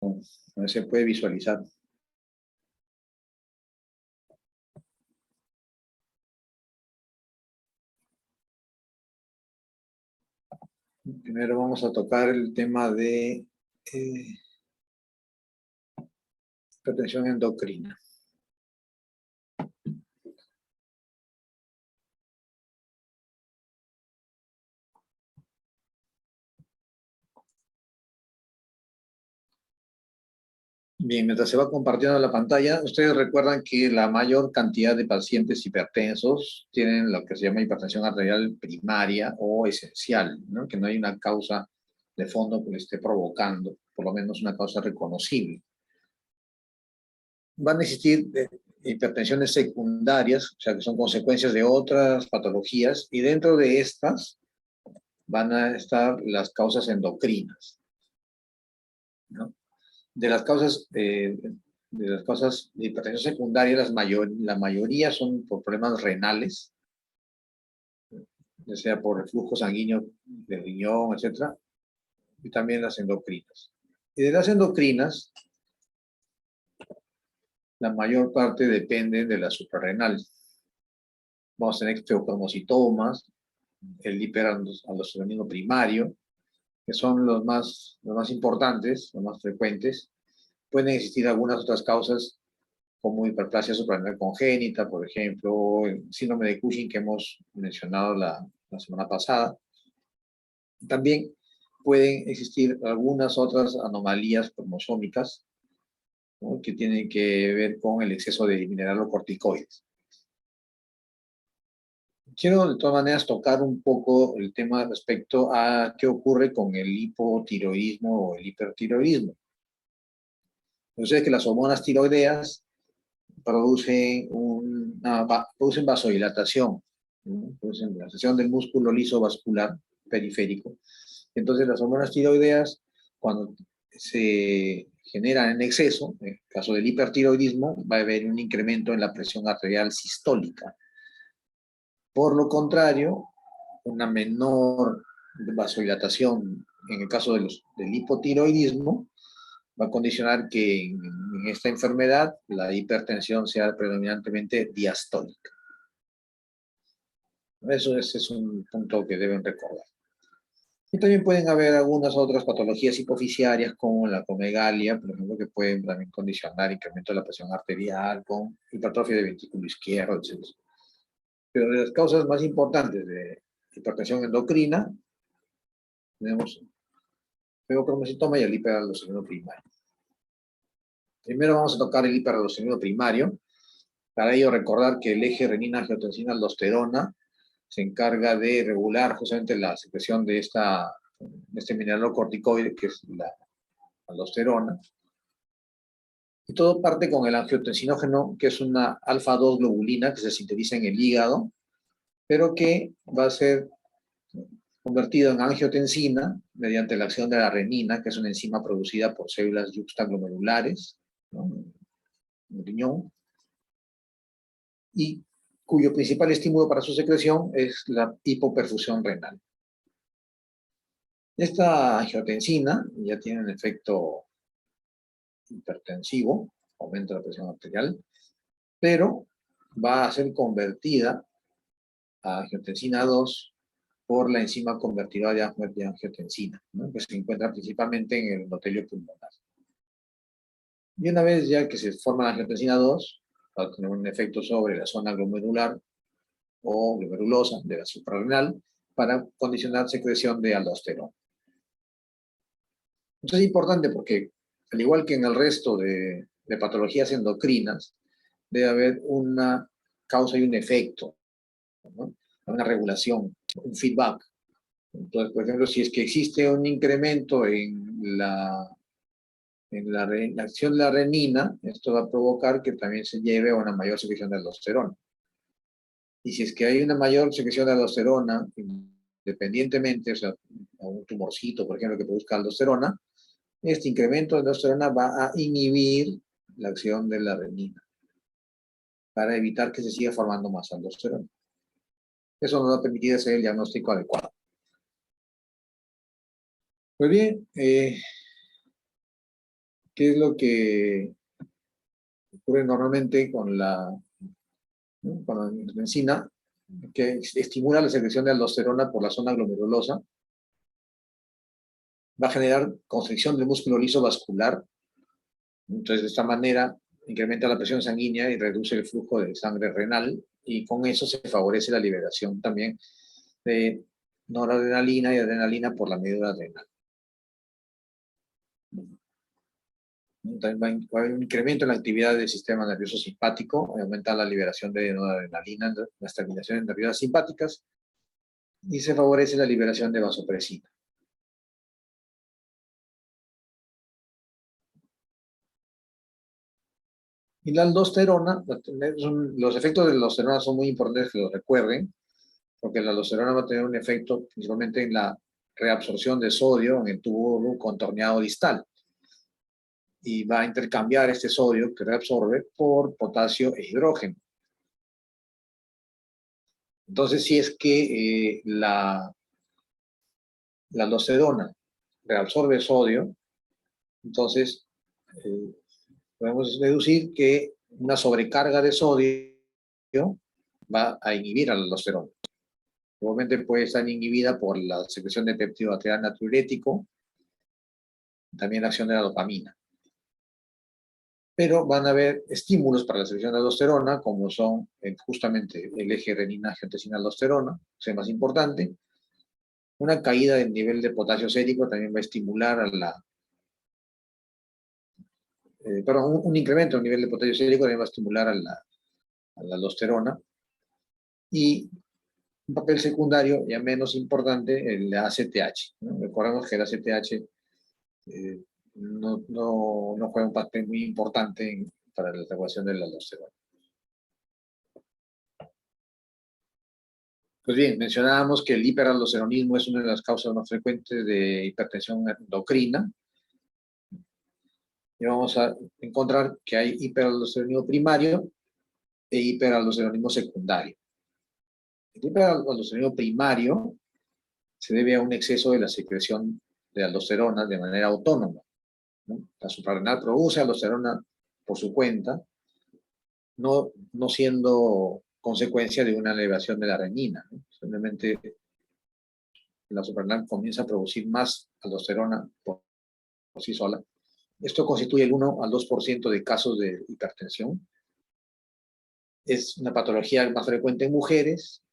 A ver si se puede visualizar. Primero vamos a tocar el tema de hipertensión endocrina. Bien, mientras se va compartiendo la pantalla, ustedes recuerdan que la mayor cantidad de pacientes hipertensos tienen lo que se llama hipertensión arterial primaria o esencial, ¿no? Que no hay una causa de fondo que le esté provocando, por lo menos una causa reconocible. Van a existir hipertensiones secundarias, o sea, que son consecuencias de otras patologías, y dentro de estas van a estar las causas endocrinas, ¿no? De las causas de hipertensión secundaria, la mayoría son por problemas renales, ya sea por reflujo sanguíneo del riñón, etc. Y también las endocrinas. Y de las endocrinas, la mayor parte depende de la suprarrenal. Vamos a tener fibromusitomas, el hiperaldosteronismo primario, que son los más importantes, los más frecuentes. Pueden existir algunas otras causas como hiperplasia suprarrenal congénita, por ejemplo, el síndrome de Cushing que hemos mencionado la semana pasada. También pueden existir algunas otras anomalías cromosómicas, ¿no?, que tienen que ver con el exceso de mineralocorticoides. Quiero de todas maneras tocar un poco el tema respecto a qué ocurre con el hipotiroidismo o el hipertiroidismo. Entonces, que las hormonas tiroideas producen vasodilatación, ¿no? Producen dilatación del músculo liso vascular periférico. Entonces, las hormonas tiroideas, cuando se generan en exceso, en el caso del hipertiroidismo, va a haber un incremento en la presión arterial sistólica. Por lo contrario, una menor vasodilatación en el caso del hipotiroidismo va a condicionar que en esta enfermedad la hipertensión sea predominantemente diastólica. Ese es un punto que deben recordar. Y también pueden haber algunas otras patologías hipofisiarias como la acromegalia, por ejemplo, que pueden también condicionar incremento de la presión arterial con hipertrofia del ventrículo izquierdo, etc. Pero de las causas más importantes de hipertensión endocrina tenemos fibromusitoma y el hiperaldosteronismo primario. Primero vamos a tocar el hiperaldosteronismo primario. Para ello recordar que el eje renina-angiotensina-aldosterona se encarga de regular justamente la secreción de este mineralocorticoide que es la aldosterona. Y todo parte con el angiotensinógeno, que es una alfa-2 globulina que se sintetiza en el hígado, pero que va a ser convertido en angiotensina mediante la acción de la renina, que es una enzima producida por células yuxtaglomerulares, ¿no?, en el riñón, y cuyo principal estímulo para su secreción es la hipoperfusión renal. Esta angiotensina ya tiene un efecto hipertensivo, aumenta la presión arterial, pero va a ser convertida a angiotensina 2 por la enzima convertidora de angiotensina, ¿no?, que se encuentra principalmente en el endotelio pulmonar. Y una vez ya que se forma la angiotensina 2, va a tener un efecto sobre la zona glomerular o glomerulosa de la suprarrenal para condicionar secreción de aldosterona. Esto es importante porque, al igual que en el resto de patologías endocrinas, debe haber una causa y un efecto, ¿no?, una regulación, un feedback. Entonces, por ejemplo, si es que existe un incremento en la acción de la renina, esto va a provocar que también se lleve a una mayor secreción de aldosterona. Y si es que hay una mayor secreción de aldosterona, independientemente, o sea, un tumorcito, por ejemplo, que produzca aldosterona, este incremento de aldosterona va a inhibir la acción de la renina para evitar que se siga formando más aldosterona. Eso nos va a permitir hacer el diagnóstico adecuado. Pues bien, ¿Qué es lo que ocurre normalmente con ¿no? con la benzina? Que estimula la secreción de aldosterona por la zona glomerulosa, va a generar constricción del músculo liso vascular. Entonces, de esta manera, incrementa la presión sanguínea y reduce el flujo de sangre renal, y con eso se favorece la liberación también de noradrenalina y adrenalina por la médula adrenal. También va a haber un incremento en la actividad del sistema nervioso simpático, aumenta la liberación de noradrenalina en las terminaciones nerviosas simpáticas, y se favorece la liberación de vasopresina. Y la aldosterona, los efectos de la aldosterona son muy importantes que lo recuerden, porque la aldosterona va a tener un efecto principalmente en la reabsorción de sodio en el tubo contorneado distal, y va a intercambiar este sodio que reabsorbe por potasio e hidrógeno. Entonces, si es que la aldosterona reabsorbe sodio, entonces podemos deducir que una sobrecarga de sodio va a inhibir a la aldosterona. Igualmente puede estar inhibida por la secreción de péptido bacteriano natriurético, también la acción de la dopamina. Pero van a haber estímulos para la secreción de aldosterona, como son justamente el eje renina-angiotensina-aldosterona, o sea, más importante. Una caída del nivel de potasio sérico también va a estimular un incremento del nivel de potasio sérico también va a estimular a la aldosterona. Y un papel secundario, ya menos importante, el ACTH, ¿no? Recordemos que el ACTH no juega un papel muy importante para la regulación de la aldosterona. Pues bien, mencionábamos que el hiperaldosteronismo es una de las causas más frecuentes de hipertensión endocrina. Y vamos a encontrar que hay hiperaldosteronismo primario e hiperaldosteronismo secundario. El hiperaldosteronismo primario se debe a un exceso de la secreción de aldosterona de manera autónoma, ¿no? La suprarrenal produce aldosterona por su cuenta, no siendo consecuencia de una elevación de la renina, ¿no? Simplemente la suprarrenal comienza a producir más aldosterona por sí sola. Esto constituye el 1 al 2% de casos de hipertensión. Es una patología más frecuente en mujeres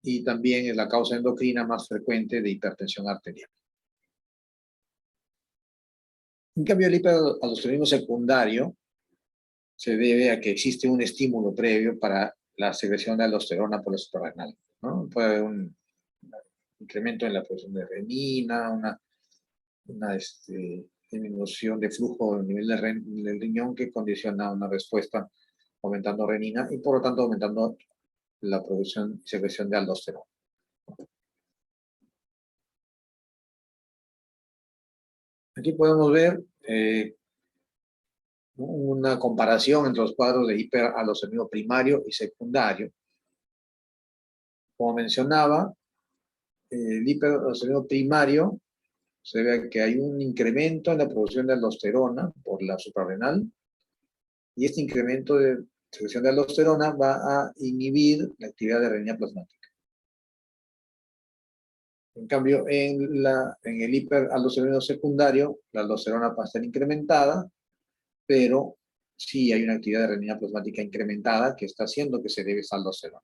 y también es la causa endocrina más frecuente de hipertensión arterial. En cambio, el hiperaldosteronismo secundario se debe a que existe un estímulo previo para la secreción de aldosterona por la suprarrenal, ¿no? Puede haber un incremento en la producción de renina, una disminución de flujo a nivel del riñón que condiciona una respuesta aumentando renina y por lo tanto aumentando la producción y secreción de aldosterona. Aquí podemos ver una comparación entre los cuadros de hiperaldosteronismo primario y secundario. Como mencionaba, el hiperaldosteronismo primario se ve que hay un incremento en la producción de aldosterona por la suprarrenal, y este incremento de secreción de aldosterona va a inhibir la actividad de renina plasmática. En cambio, en el hiperaldosteronismo secundario, la aldosterona va a estar incrementada, pero sí hay una actividad de renina plasmática incrementada que está haciendo que se eleve esa aldosterona.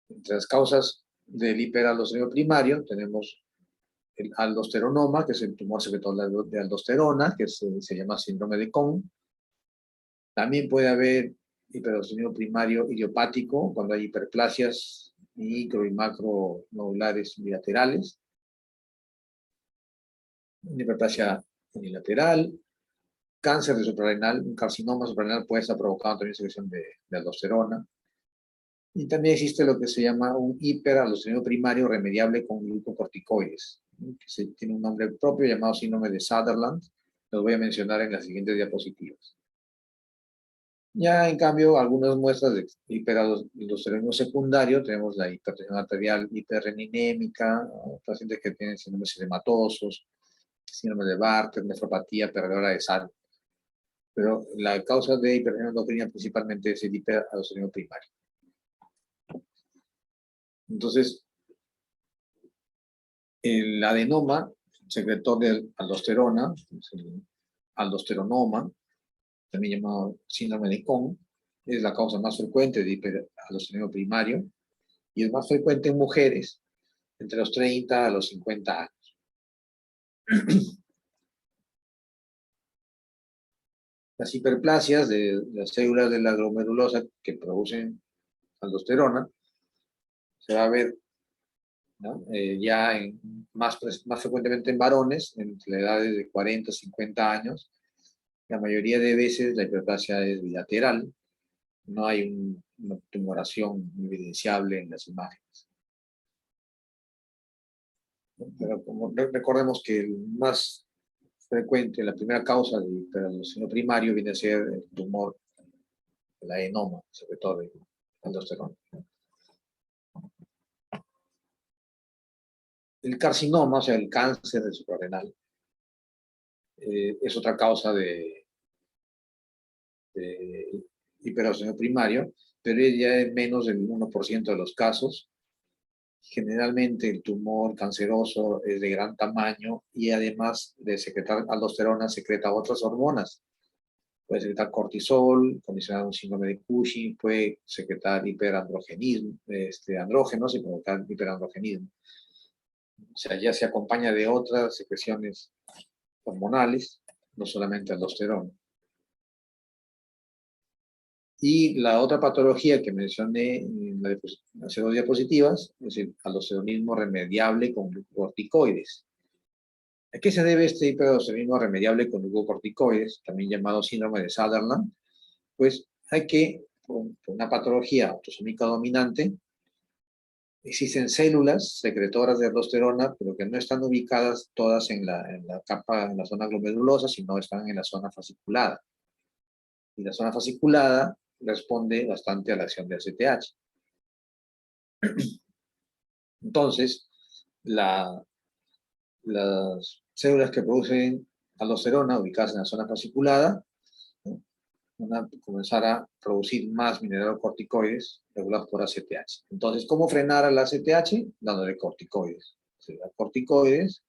Entre las causas del hiperaldosteronismo primario tenemos el aldosteronoma, que es el tumor secretor de aldosterona, que se llama síndrome de Cohn. También puede haber hiperaldosteronismo primario idiopático, cuando hay hiperplasias micro y macronodulares bilaterales. Una hiperplasia unilateral, cáncer de suprarrenal, un carcinoma suprarrenal puede estar provocando también secreción de aldosterona. Y también existe lo que se llama un hiperaldosteronismo primario remediable con glucocorticoides, que tiene un nombre propio llamado síndrome de Sutherland. Los voy a mencionar en las siguientes diapositivas. Ya en cambio, algunas muestras de hiperaldosteronismo secundario, tenemos la hipertensión arterial hiperreninémica, pacientes que tienen síndromes edematosos, síndrome de Bartter, nefropatía perdedora de sal. Pero la causa de hipertensión endocrina principalmente es el hiperaldosteronismo primario. Entonces, el adenoma, secretor de aldosterona, el aldosteronoma, también llamado síndrome de Cohn, es la causa más frecuente de hiperaldosteronismo primario y es más frecuente en mujeres entre los 30 a los 50 años. Las hiperplasias de las células de la glomerulosa que producen aldosterona se va a ver, ¿no? Ya más frecuentemente en varones, entre las edades de 40 a 50 años. La mayoría de veces la hiperplasia es bilateral, no hay una tumoración evidenciable en las imágenes. Pero como recordemos que el más frecuente, la primera causa de hiperaldosteronismo primario viene a ser el tumor, el adenoma, sobre todo de aldosterona. El carcinoma, o sea, el cáncer del suprarrenal, es otra causa de hiperaldosteronismo primario, pero ya es menos del 1% de los casos. Generalmente el tumor canceroso es de gran tamaño y además de secretar aldosterona, secreta otras hormonas. Puede secretar cortisol, condicionar un síndrome de Cushing, puede secretar hiperandrogenismo, andrógenos y provocar hiperandrogenismo. O sea, ya se acompaña de otras secreciones hormonales, no solamente aldosterona. Y la otra patología que mencioné en las dos diapositivas es el aldosteronismo remediable con glucocorticoides. ¿A qué se debe este hiperaldosteronismo remediable con glucocorticoides, también llamado síndrome de Sutherland? Pues hay que, por una patología autosómica dominante, existen células secretoras de aldosterona, pero que no están ubicadas todas en la capa, en la zona glomerulosa, sino están en la zona fasciculada. Y la zona fasciculada responde bastante a la acción de ACTH. Entonces, las células que producen aldosterona ubicadas en la zona fasciculada, ¿no?, van a comenzar a producir más mineralocorticoides regulados por ACTH. Entonces, ¿cómo frenar al ACTH? Dándole corticoides. Si da corticoides,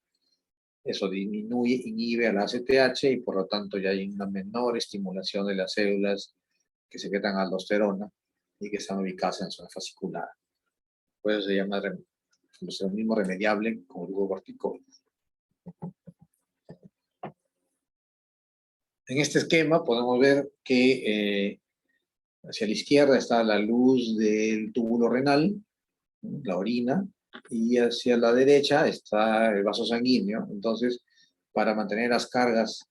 eso disminuye, inhibe al ACTH y por lo tanto ya hay una menor estimulación de las células que secretan aldosterona y que están ubicadas en la zona fasciculada. Por eso se llama aldosteronismo remediable con glucocorticoides. En este esquema podemos ver que hacia la izquierda está la luz del túbulo renal, la orina, y hacia la derecha está el vaso sanguíneo. Entonces, para mantener las cargas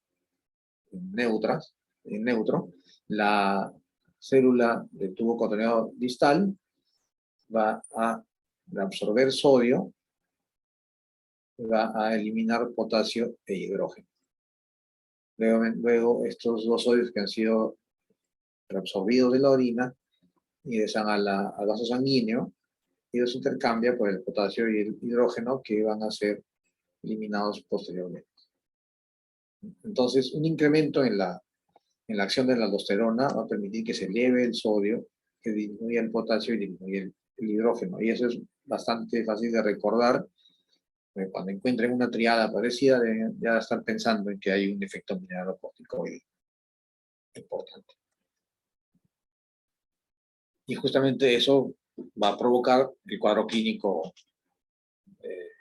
neutras, en neutro, la célula del tubo contenedor distal va a absorber sodio, va a eliminar potasio e hidrógeno. Luego estos dos sodios que han sido reabsorbidos de la orina ingresan al vaso sanguíneo y los intercambia por el potasio y el hidrógeno que van a ser eliminados posteriormente. Entonces, un incremento en la acción de la aldosterona va a permitir que se eleve el sodio, que disminuya el potasio y disminuya el hidrógeno. Y eso es bastante fácil de recordar. Cuando encuentren una triada parecida, deben ya estar pensando en que hay un efecto mineralocorticoide importante. Y justamente eso va a provocar el cuadro clínico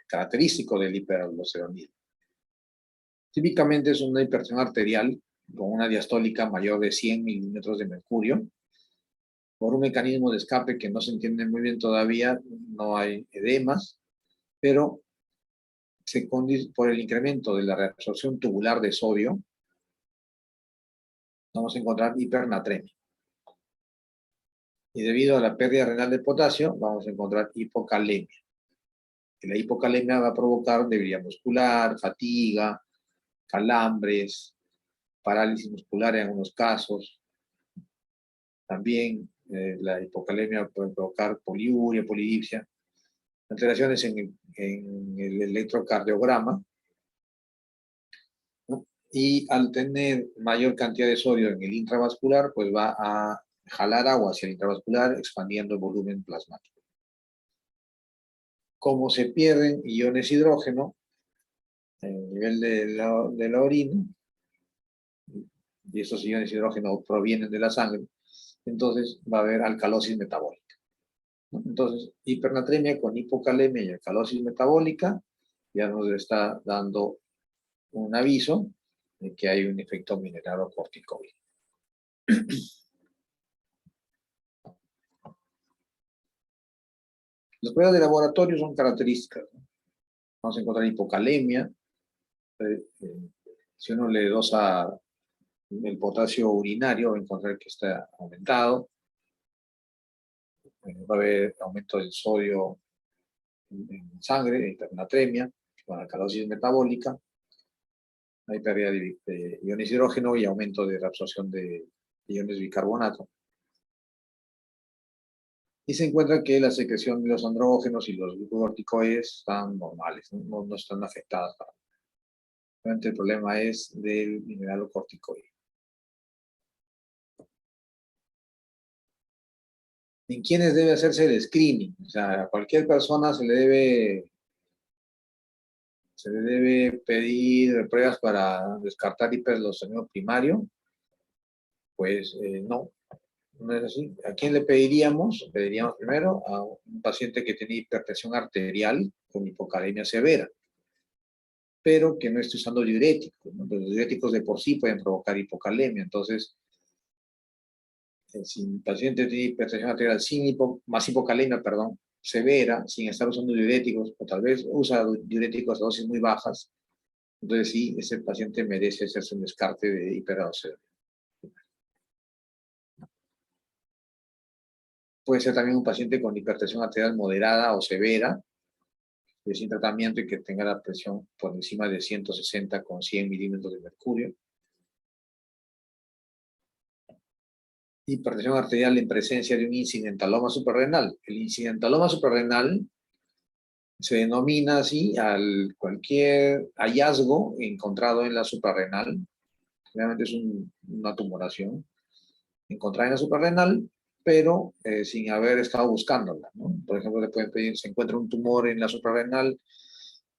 característico del hiperaldosteronismo. Típicamente es una hipertensión arterial con una diastólica mayor de 100 milímetros de mercurio. Por un mecanismo de escape que no se entiende muy bien todavía, no hay edemas, pero por el incremento de la reabsorción tubular de sodio, vamos a encontrar hipernatremia. Y debido a la pérdida renal de potasio, vamos a encontrar hipocalemia. Y la hipocalemia va a provocar debilidad muscular, fatiga, calambres, parálisis muscular en algunos casos. También la hipocalemia puede provocar poliuria, polidipsia, alteraciones en el electrocardiograma Y al tener mayor cantidad de sodio en el intravascular, pues va a jalar agua hacia el intravascular, expandiendo el volumen plasmático. Como se pierden iones hidrógeno en el nivel de la orina, y estos iones hidrógeno provienen de la sangre, entonces va a haber alcalosis metabólica, ¿no? Entonces, hipernatremia con hipocalemia y alcalosis metabólica ya nos está dando un aviso de que hay un efecto mineralocorticoide. Las pruebas de laboratorio son características, ¿no? Vamos a encontrar hipocalemia. Si uno le dosa el potasio urinario, va a encontrar que está aumentado. Va a haber aumento del sodio en sangre, hipernatremia, con alcalosis metabólica. Hay pérdida de iones de hidrógeno y aumento de reabsorción de iones de bicarbonato. Y se encuentra que la secreción de los andrógenos y los glucocorticoides están normales, no están afectadas. Realmente el problema es del mineralocorticoide. ¿En quiénes debe hacerse el screening? O sea, a cualquier persona se le debe pedir pruebas para descartar hiperleucemia primario. Pues no, no es así. ¿A quién le pediríamos? Pediríamos primero a un paciente que tiene hipertensión arterial con hipocalemia severa, pero que no esté usando diuréticos, ¿no? Los diuréticos de por sí pueden provocar hipocalemia. Entonces, si el paciente tiene hipertensión arterial más hipocalemia, perdón, severa, sin estar usando diuréticos, o tal vez usa diuréticos a dosis muy bajas, entonces sí, ese paciente merece hacerse un descarte de hiperaldosteronia. Puede ser también un paciente con hipertensión arterial moderada o severa, sin tratamiento y que tenga la presión por encima de 160 con 100 milímetros de mercurio. Hipertensión arterial en presencia de un incidentaloma suprarrenal. El incidentaloma suprarrenal se denomina así al cualquier hallazgo encontrado en la suprarrenal. Realmente es una tumoración encontrada en la suprarrenal, pero sin haber estado buscándola, ¿no? Por ejemplo, le pueden pedir, se encuentra un tumor en la suprarrenal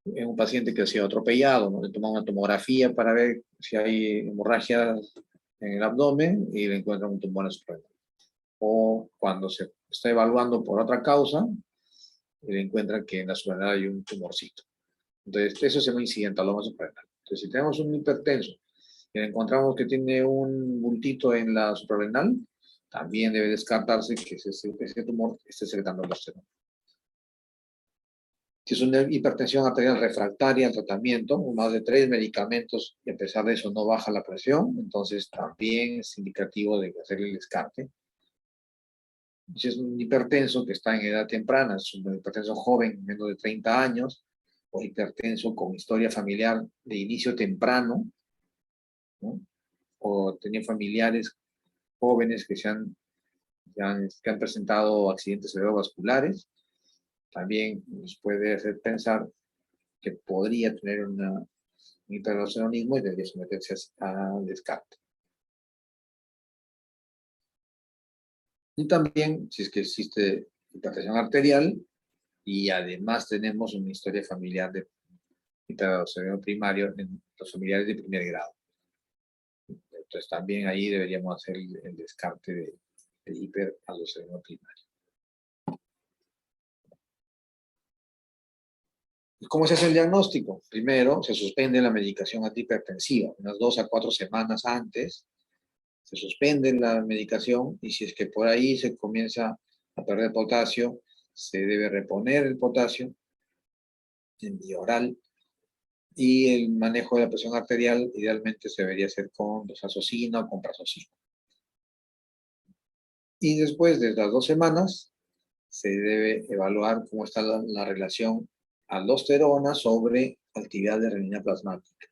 en un paciente que ha sido atropellado, ¿no? Le toman una tomografía para ver si hay hemorragia en el abdomen y le encuentran un tumor en la suprarrenal. O cuando se está evaluando por otra causa, le encuentran que en la suprarrenal hay un tumorcito. Entonces, eso se llama incidentaloma suprarrenal. Entonces, si tenemos un hipertenso y encontramos que tiene un bultito en la suprarrenal, también debe descartarse que ese tumor esté secretando aldosterona. Si es una hipertensión arterial refractaria al tratamiento, más de 3 medicamentos y a pesar de eso no baja la presión, entonces también es indicativo de hacer el descarte. Si es un hipertenso que está en edad temprana, es un hipertenso joven, menos de 30 años, o hipertenso con historia familiar de inicio temprano, ¿no? O tenía familiares jóvenes que han presentado accidentes cerebrovasculares, también nos puede hacer pensar que podría tener un hipertensionismo y debería someterse al descarte. Y también, si es que existe hipertensión arterial y además tenemos una historia familiar de hipertensión primario en los familiares de primer grado. Entonces también ahí deberíamos hacer el descarte de hiperaldosteronismo primario. ¿Cómo se hace el diagnóstico? Primero, se suspende la medicación antihipertensiva, unas 2 a 4 semanas antes, se suspende la medicación y si es que por ahí se comienza a perder potasio, se debe reponer el potasio en vía oral y el manejo de la presión arterial idealmente se debería hacer con dosazocina o con prazosina. Y después de las 2 semanas se debe evaluar cómo está la relación aldosterona sobre actividad de renina plasmática.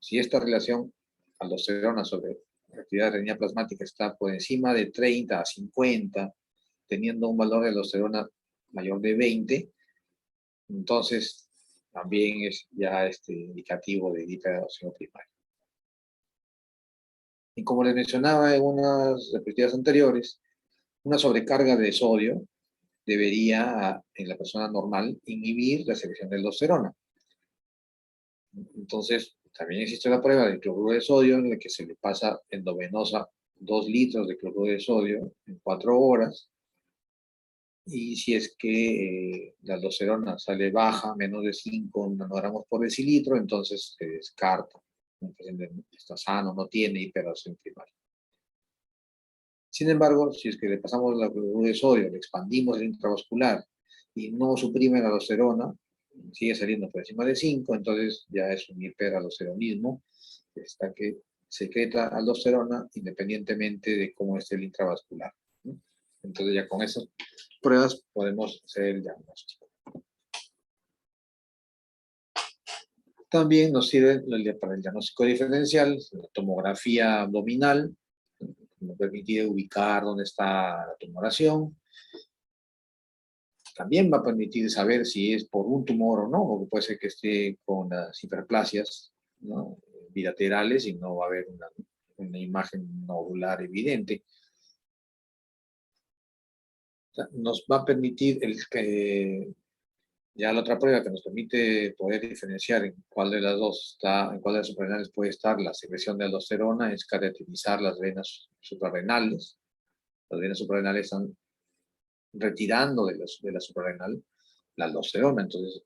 Si esta relación aldosterona sobre actividad de renina plasmática está por encima de 30 a 50, teniendo un valor de aldosterona mayor de 20, entonces también es ya indicativo de hipertensión primaria. Y como les mencionaba en unas diapositivas anteriores, una sobrecarga de sodio debería, en la persona normal, inhibir la secreción de aldosterona. Entonces, también existe la prueba del cloruro de sodio en la que se le pasa endovenosa 2 litros de cloruro de sodio en 4 horas. Y si es que la aldosterona sale baja, menos de 5 nanogramos por decilitro, entonces se descarta. El paciente está sano, no tiene hipertensión primaria. Sin embargo, si es que le pasamos la cloruro de sodio, le expandimos el intravascular y no suprime la aldosterona, sigue saliendo por encima de 5, entonces ya es un hiperaldosteronismo, está que secreta aldosterona independientemente de cómo esté el intravascular, ¿no? Entonces ya con esas pruebas podemos hacer el diagnóstico. También nos sirve para el diagnóstico diferencial, la tomografía abdominal, nos permite ubicar dónde está la tumoración. También va a permitir saber si es por un tumor o no, porque puede ser que esté con las hiperplasias, ¿no?, bilaterales y no va a haber una imagen nodular evidente. O sea, nos va a permitir ya la otra prueba que nos permite poder diferenciar en cuál de las dos está, en cuál de las suprarrenales puede estar la secreción de aldosterona, es caracterizar las venas suprarrenales. Las venas suprarrenales están retirando de la suprarrenal la aldosterona, entonces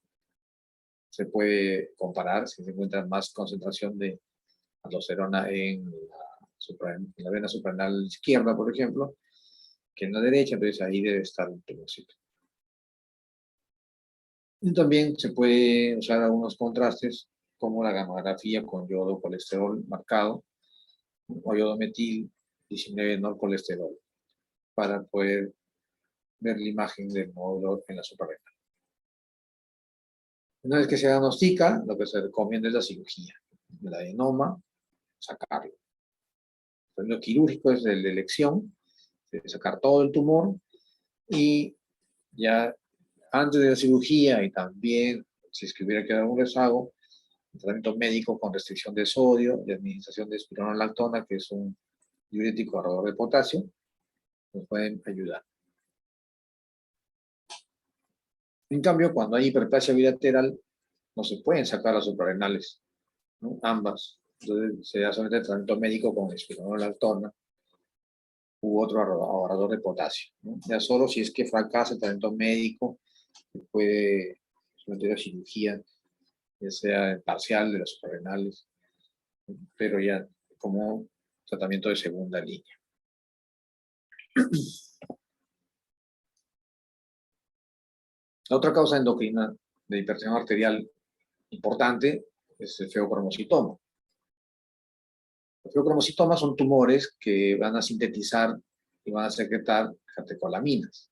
se puede comparar si se encuentra más concentración de aldosterona en la vena suprarrenal izquierda, por ejemplo, que en la derecha, entonces ahí debe estar un tumorcito. Y también se puede usar algunos contrastes como la gamografía con yodo colesterol marcado o yodo metil 19 norcolesterol para poder ver la imagen del nódulo en la suprarrenal. Una vez que se diagnostica, lo que se recomienda es la cirugía. El adenoma, sacarlo. Lo quirúrgico es el de elección, sacar todo el tumor y ya antes de la cirugía y también si es que hubiera quedado un rezago, tratamiento médico con restricción de sodio y administración de espironolactona, que es un diurético ahorrador de potasio, nos pueden ayudar. En cambio, cuando hay hiperplasia bilateral, no se pueden sacar las suprarrenales, ¿no?, ambas. Entonces se hace solamente tratamiento médico con espironolactona u otro ahorrador de potasio, ¿no? Ya solo si es que fracasa el tratamiento médico, se puede someter a cirugía, ya sea parcial de las suprarrenales, pero ya como tratamiento de segunda línea. La otra causa endocrina de hipertensión arterial importante es el feocromocitoma. Los feocromocitomas son tumores que van a sintetizar y van a secretar catecolaminas,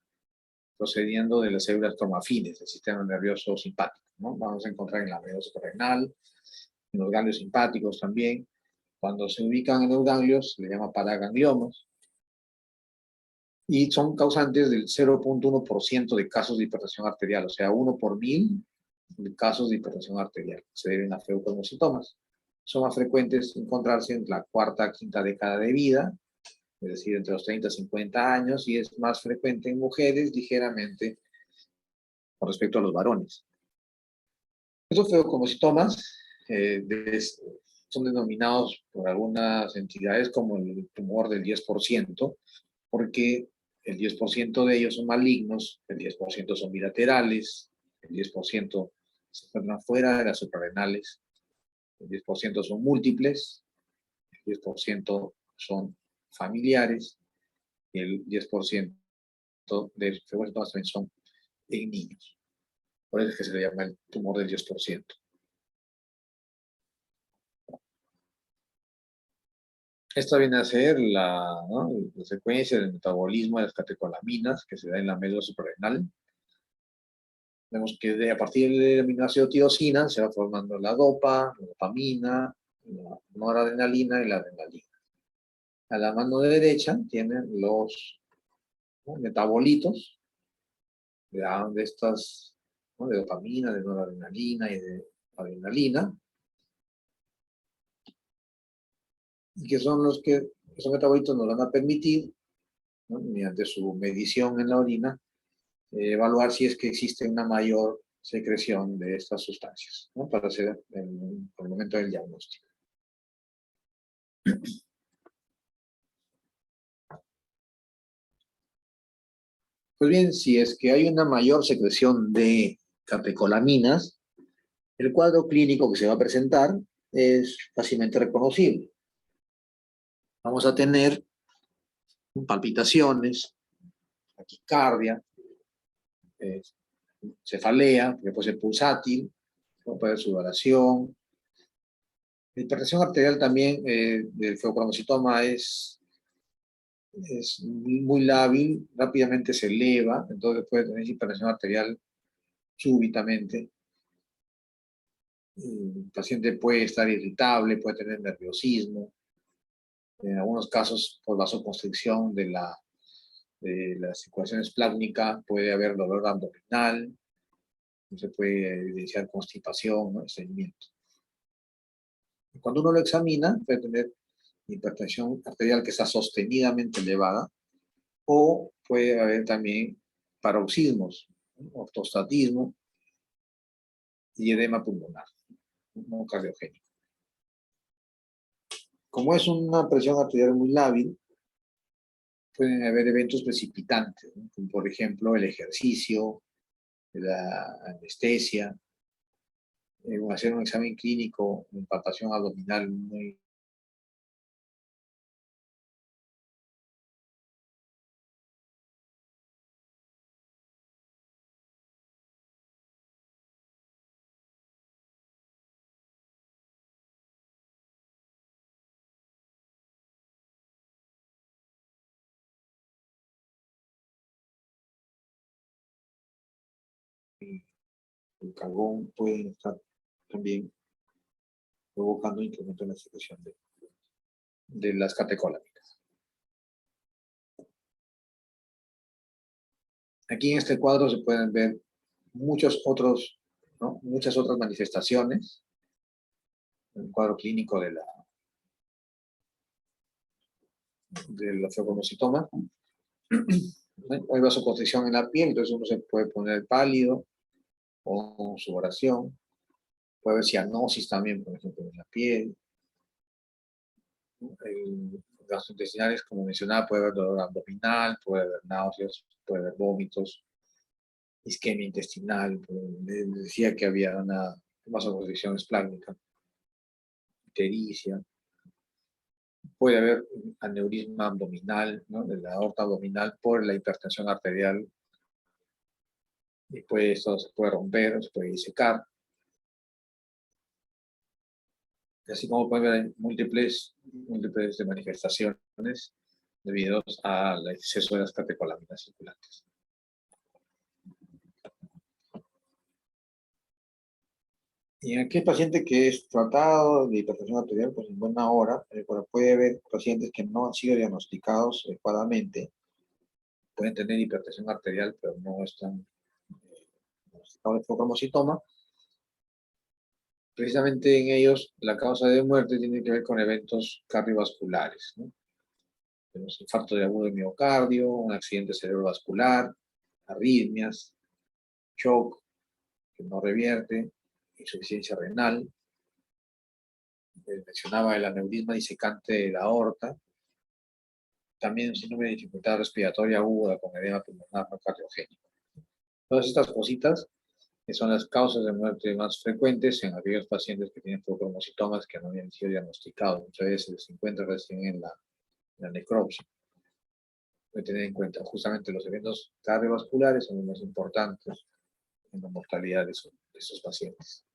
procediendo de las células cromafines del sistema nervioso simpático, ¿no? Vamos a encontrar en la médula suprarrenal, en los ganglios simpáticos también. Cuando se ubican en los ganglios, se le llama paragangliomas, y son causantes del 0.1% de casos de hipertensión arterial, o sea, 1 por 1000 de casos de hipertensión arterial se deben a feocromocitomas. Son más frecuentes encontrarse en la cuarta, quinta década de vida, es decir, entre los 30 y 50 años, y es más frecuente en mujeres ligeramente con respecto a los varones. Estos feocromocitomas son denominados por algunas entidades como el tumor del 10%, porque el 10% de ellos son malignos, el 10% son bilaterales, el 10% se encuentran fuera de las suprarrenales, el 10% son múltiples, el 10% son familiares y el 10% de feocromocitomas también son en niños. Por eso es que se le llama el tumor del 10%. Esta viene a ser ¿no?, la secuencia del metabolismo de las catecolaminas que se da en la médula suprarrenal. Vemos que a partir del aminoácido tirosina se va formando la dopa, la dopamina, la noradrenalina y la adrenalina. A la mano derecha tienen los, ¿no?, metabolitos de estas ¿no? De dopamina, de noradrenalina y de adrenalina, y que son los que esos metabolitos nos van a permitir, ¿no? Mediante su medición en la orina, evaluar si es que existe una mayor secreción de estas sustancias, ¿no? Para hacer por el momento del diagnóstico. Pues bien, si es que hay una mayor secreción de catecolaminas, el cuadro clínico que se va a presentar es fácilmente reconocible. Vamos a tener palpitaciones, taquicardia, eh, cefalea, que puede ser pulsátil, puede ser sudoración. La hipertensión arterial también del fibrocarcinoma es muy lábil, rápidamente se eleva, entonces puede tener hipertensión arterial súbitamente. El paciente puede estar irritable, puede tener nerviosismo, en algunos casos por vasoconstricción de la circulación esplácnica puede haber dolor abdominal, se puede evidenciar constipación, ¿no? Estreñimiento. Cuando uno lo examina, puede tener hipertensión arterial que está sostenidamente elevada, o puede haber también paroxismos, ¿no? Ortostatismo y edema pulmonar, no cardiogénico. Como es una presión arterial muy lábil, pueden haber eventos precipitantes, ¿no? Como por ejemplo el ejercicio, la anestesia, hacer un examen clínico, una palpación abdominal muy el carbón, pueden estar también provocando incremento en la secreción de las catecolaminas. Aquí en este cuadro se pueden ver muchos otros, ¿no? Muchas otras manifestaciones, el cuadro clínico de la fibrocarcinoma. Hay vasoconstricción en la piel, entonces uno se puede poner pálido o sudoración. Puede haber cianosis también, por ejemplo, en la piel. Gastrointestinales, como mencionaba, puede haber dolor abdominal, puede haber náuseas, puede haber vómitos, isquemia intestinal. Les decía que había una vasoconstricción esplácnica, ictericia. Puede haber aneurisma abdominal, ¿no? De la aorta abdominal por la hipertensión arterial. Y pues esto se puede romper, se puede disecar. Así como puede haber múltiples de manifestaciones debido al exceso de las catecolaminas circulantes. Y en aquel paciente que es tratado de hipertensión arterial, pues en buena hora, pero puede haber pacientes que no han sido diagnosticados adecuadamente, pueden tener hipertensión arterial, pero no están diagnosticados de fibrocarcinoma. Precisamente en ellos, la causa de muerte tiene que ver con eventos cardiovasculares, ¿no? Tenemos infarto de agudo de miocardio, un accidente cerebrovascular, arritmias, shock que no revierte, insuficiencia renal. Mencionaba el aneurisma disecante de la aorta, también un síndrome de dificultad respiratoria aguda con edema pulmonar no cardiogénico. Todas estas cositas que son las causas de muerte más frecuentes en aquellos pacientes que tienen fibrocarcinomas que no habían sido diagnosticados. Muchas veces se encuentra recién en la necropsia. Hay que tener en cuenta justamente los eventos cardiovasculares son los más importantes en la mortalidad de esos pacientes.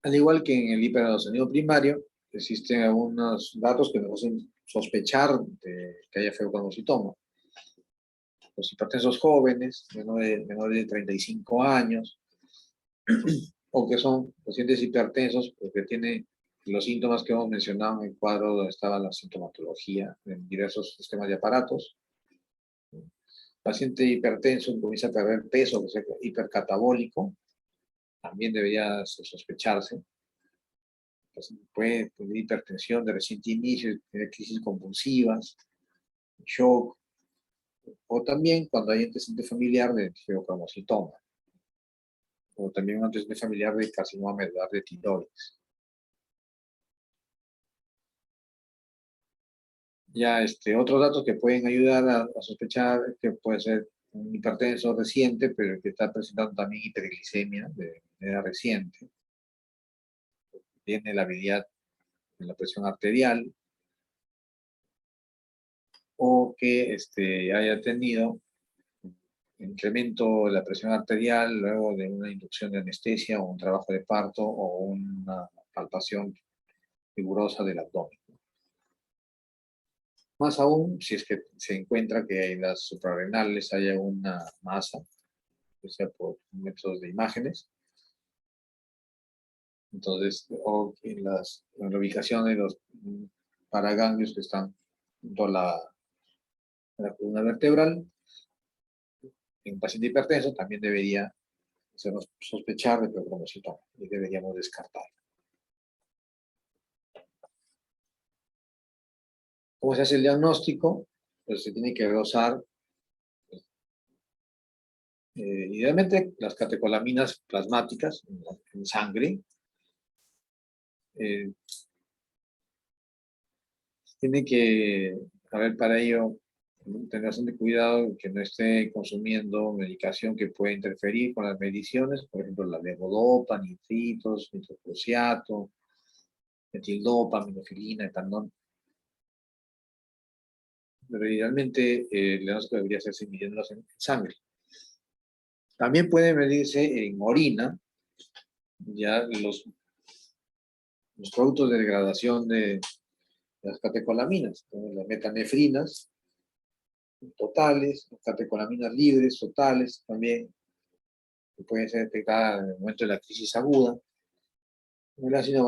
Al igual que en el hiperaldosteronismo primario, existen algunos datos que nos hacen sospechar de que haya fibrocarcinoma. Los hipertensos jóvenes, menores de 35 años, o que son pacientes hipertensos porque tienen los síntomas que hemos mencionado en el cuadro donde estaba la sintomatología en diversos sistemas de aparatos. Paciente hipertenso comienza a perder peso, que es hipercatabólico, también debería sospecharse. Puede tener hipertensión de reciente inicio, tener crisis convulsivas, shock, o también cuando hay antecedente familiar de feocromocitoma, o también un antecedente familiar de carcinoma medular de tiroides. Ya otros datos que pueden ayudar a sospechar que puede ser un hipertenso reciente, pero que está presentando también hiperglicemia de manera reciente. Tiene la habilidad en la presión arterial, o que haya tenido incremento de la presión arterial luego de una inducción de anestesia o un trabajo de parto o una palpación rigurosa del abdomen. Más aún, si es que se encuentra que en las suprarrenales haya una masa, o sea, por métodos de imágenes, entonces, o en la ubicación de los paraganglios que están junto a la columna vertebral, en un paciente hipertenso también debería sospechar de feocromocitoma y deberíamos descartar. ¿Cómo se hace el diagnóstico? Pues se tiene que glosar idealmente las catecolaminas plasmáticas en sangre. Tiene que haber para ello tener bastante cuidado que no esté consumiendo medicación que pueda interferir con las mediciones, por ejemplo la levodopa, nitritos, nitrocruciato, metildopa, minofilina, etanol. Pero idealmente el diagnóstico debería hacerse midiéndolos en sangre. También puede medirse en orina, ya los productos de degradación de las catecolaminas, las metanefrinas totales, las catecolaminas libres totales también, que pueden ser detectadas en el momento de la crisis aguda. El ácido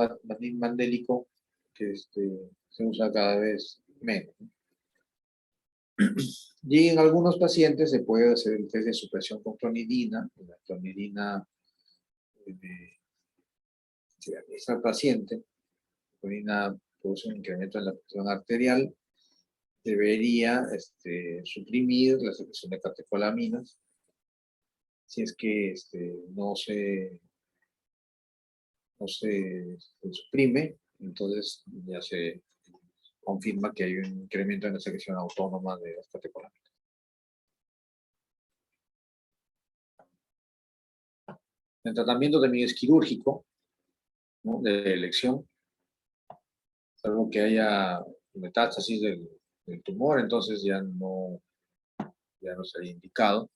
mandélico, que se usa cada vez menos. Y en algunos pacientes se puede hacer el test de supresión con clonidina. La clonidina esta paciente, la clonidina produce un incremento en la presión arterial, debería suprimir la secreción de catecolaminas. Si es que no se suprime, entonces ya se confirma que hay un incremento en la secreción autónoma de las catecolaminas. El tratamiento también es quirúrgico, ¿no?, de elección, salvo que haya metástasis del tumor, entonces ya no sería indicado.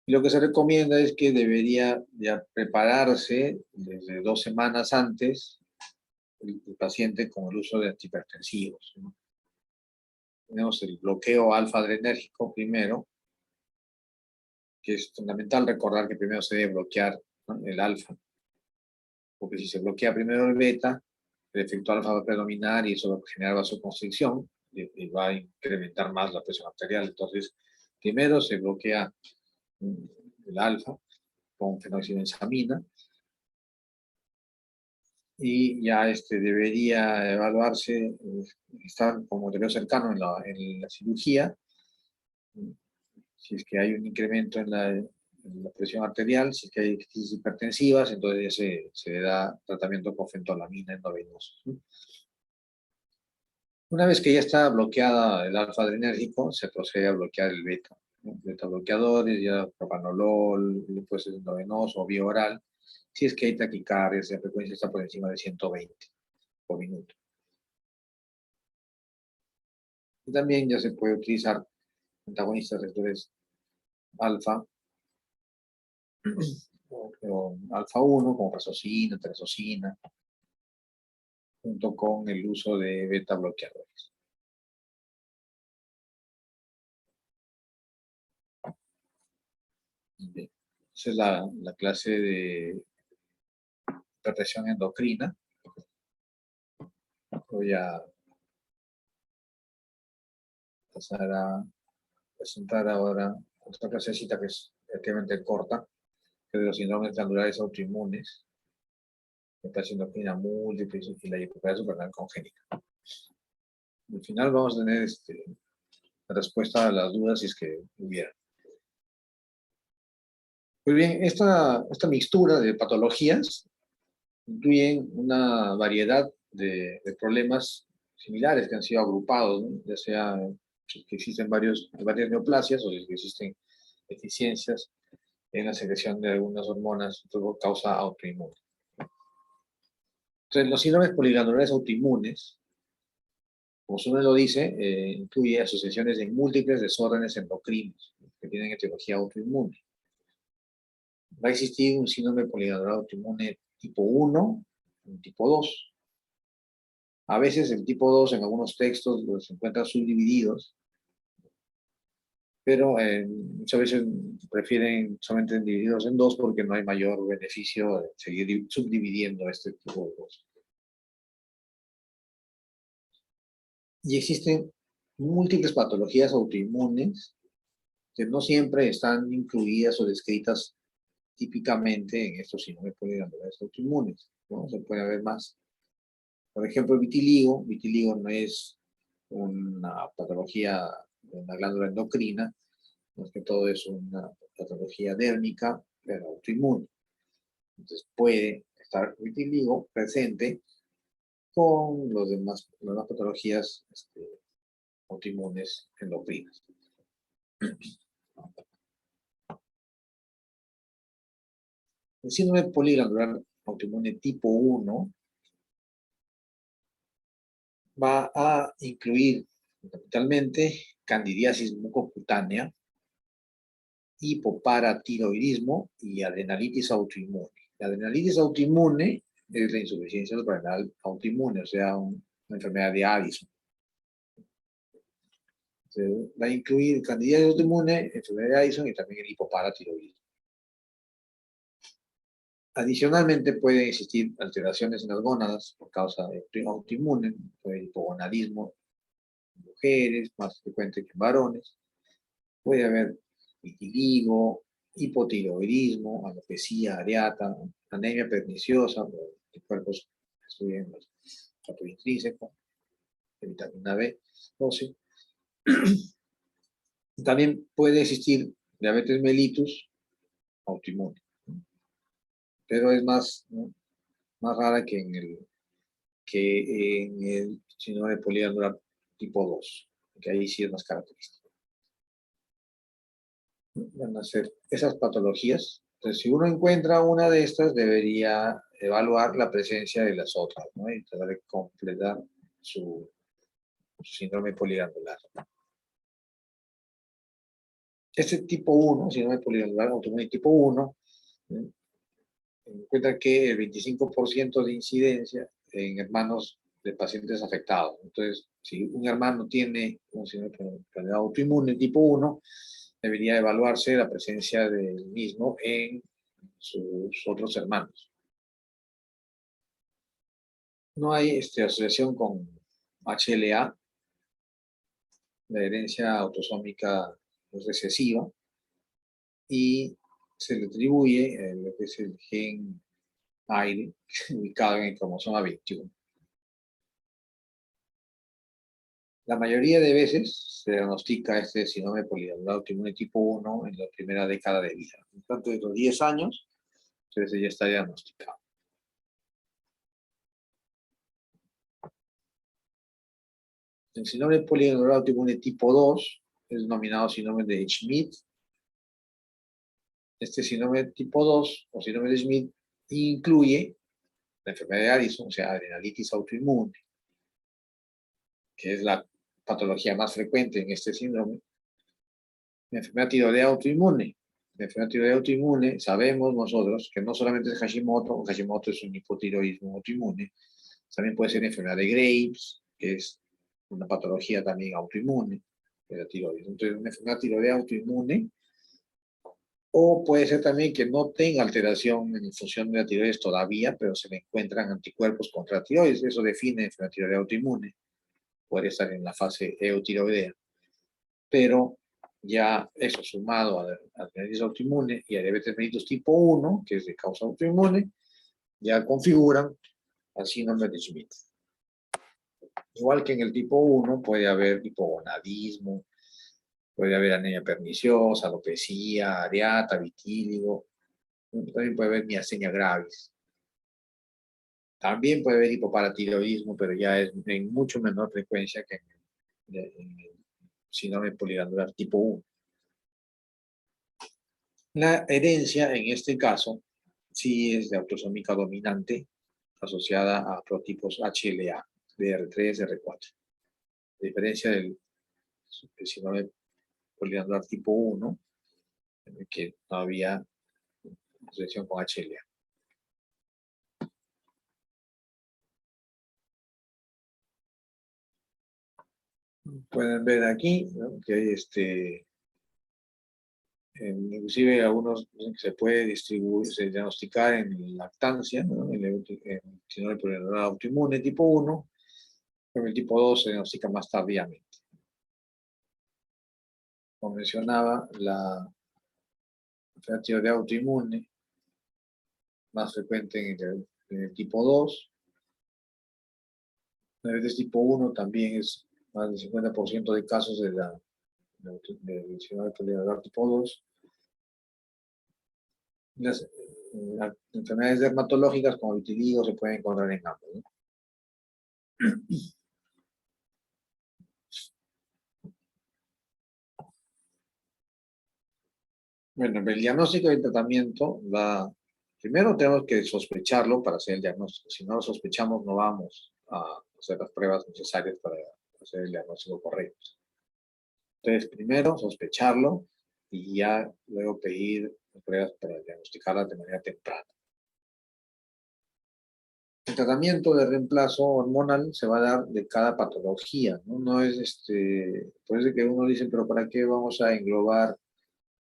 Y lo que se recomienda es que debería ya prepararse desde 2 semanas antes el paciente con el uso de antihipertensivos, ¿no? Tenemos el bloqueo alfa-adrenérgico primero, que es fundamental recordar que primero se debe bloquear, ¿no?, el alfa, porque si se bloquea primero el beta, el efecto alfa va a predominar y eso va a generar vasoconstricción y va a incrementar más la presión arterial. Entonces, primero se bloquea el alfa con fenoxibenzamina y ya debería evaluarse, estar como te veo cercano en la cirugía, si es que hay un incremento en la presión arterial, si es que hay crisis hipertensivas, entonces se da tratamiento con fentolamina endovenosa. Una vez que ya está bloqueada el alfa-adrenérgico, se procede a bloquear el beta, ¿no? Beta bloqueadores, ya propanolol, puede ser endovenoso o vía oral, si es que hay taquicardias, la frecuencia está por encima de 120 por minuto. Y también ya se puede utilizar antagonistas receptores alfa, o alfa 1, como pasocina, trazocina, junto con el uso de beta bloqueadores. Bien. Esa es la clase de hipertensión endocrina. Voy a pasar a presentar ahora otra clasecita que es relativamente corta, que es de los síndromes glandulares autoinmunes, endocrina múltiple y la hipoplasia suprarrenal congénita. Al final vamos a tener la respuesta a las dudas si es que hubiera. Muy bien, esta mixtura de patologías incluyen una variedad de problemas similares que han sido agrupados, ¿no? Ya sea que existen varias neoplasias o que existen deficiencias en la secreción de algunas hormonas por causa autoinmune. Entonces, los síndromes poliglandulares autoinmunes, como su nombre lo dice, incluye asociaciones de múltiples desórdenes endocrinos que tienen etiología autoinmune. Va a existir un síndrome poliglandular autoinmune tipo 1 y un tipo 2. A veces el tipo 2 en algunos textos los encuentra subdivididos, pero muchas veces prefieren solamente dividirlos en dos porque no hay mayor beneficio de seguir subdividiendo este tipo de cosas. Y existen múltiples patologías autoinmunes que no siempre están incluidas o descritas típicamente en estos síndromes poliglandulares autoinmunes, ¿no? Se puede ver más. Por ejemplo, el vitiligo. Vitiligo no es una patología de una glándula endocrina, más que todo es una patología dérmica, pero autoinmune. Entonces puede estar vitiligo presente con las demás patologías autoinmunes endocrinas. El síndrome poliglandular autoinmune tipo 1 va a incluir fundamentalmente candidiasis mucocutánea, hipoparatiroidismo y adrenalitis autoinmune. La adrenalitis autoinmune es la insuficiencia renal autoinmune, o sea, una enfermedad de Addison. Se va a incluir candidiasis autoinmune, enfermedad de Addison y también el hipoparatiroidismo. Adicionalmente, pueden existir alteraciones en las gónadas por causa de autoinmune, el hipogonadismo en mujeres, más frecuente que en varones. Puede haber vitiligo, hipotiroidismo, alopecia areata, anemia perniciosa, los cuerpos estudian los factor intrínseco, de vitamina B12. También puede existir diabetes mellitus autoinmune, pero es más, ¿no?, más rara que en el síndrome poliglandular tipo 2, que ahí sí es más característico. Van a ser esas patologías. Entonces, si uno encuentra una de estas, debería evaluar la presencia de las otras, ¿no? Y tratar de completar su síndrome poliglandular. Este tipo 1, síndrome poliglandular autoinmune tipo 1, ¿sí?, encuentra que el 25% de incidencia en hermanos de pacientes afectados. Entonces, si un hermano tiene un síndrome poliglandular autoinmune tipo 1, debería evaluarse la presencia del mismo en sus otros hermanos. No hay asociación con HLA, la herencia autosómica recesiva, y se le atribuye lo que es el gen AIDE, ubicado en el cromosoma 21. La mayoría de veces se diagnostica este síndrome poliglandular autoinmune tipo 1 en la primera década de vida. En tanto, de los 10 años, entonces ya está diagnosticado. El síndrome poliglandular autoinmune tipo 2 es denominado síndrome de Schmidt. Este síndrome tipo 2 o síndrome de Schmidt incluye la enfermedad de Addison, o sea, adrenalitis autoinmune, que es la patología más frecuente en este síndrome. La enfermedad tiroidea autoinmune. La enfermedad tiroidea autoinmune, sabemos nosotros que no solamente es Hashimoto es un hipotiroidismo autoinmune, también puede ser enfermedad de Graves, que es una patología también autoinmune de la tiroides. Entonces, una enfermedad tiroidea autoinmune, o puede ser también que no tenga alteración en función de la tiroides todavía, pero se le encuentran anticuerpos contra la tiroides. Eso define enfermedad tiroidea autoinmune. Puede estar en la fase eutiroidea, pero Ya eso sumado a artritis autoinmune y a diabetes mellitus tipo 1, que es de causa autoinmune, ya configuran al síndrome de Schmidt. Igual que en el tipo 1 puede haber hipogonadismo, puede haber anemia perniciosa, alopecia areata, vitíligo, también puede haber miastenia gravis. También puede haber hipoparatiroidismo, pero ya es en mucho menor frecuencia que en el síndrome poligandular tipo 1. La herencia, en este caso, sí es de autosómica dominante asociada a protipos HLA, DR3, DR4. A diferencia del síndrome poligandular tipo 1, en el que no había asociación con HLA. Pueden ver aquí, ¿no?, que hay inclusive algunos dicen que se puede diagnosticar en lactancia, ¿no?, en el síndrome poligandular autoinmune tipo 1, pero el tipo 2 se diagnostica más tardíamente. Como mencionaba, la enfermedad de autoinmune más frecuente en el tipo 2. La diabetes tipo 1 también es más del 50% de casos del síndrome poligandular tipo 2. Las enfermedades dermatológicas como vitiligo se pueden encontrar en ambos, ¿no? Bueno, el diagnóstico y el tratamiento va. Primero tenemos que sospecharlo para hacer el diagnóstico. Si no lo sospechamos, no vamos a hacer las pruebas necesarias para hacer el diagnóstico correcto. Entonces, primero sospecharlo y ya luego pedir pruebas para diagnosticarlas de manera temprana. El tratamiento de reemplazo hormonal se va a dar de cada patología, ¿no? No es por eso que uno dice, pero ¿para qué vamos a englobar,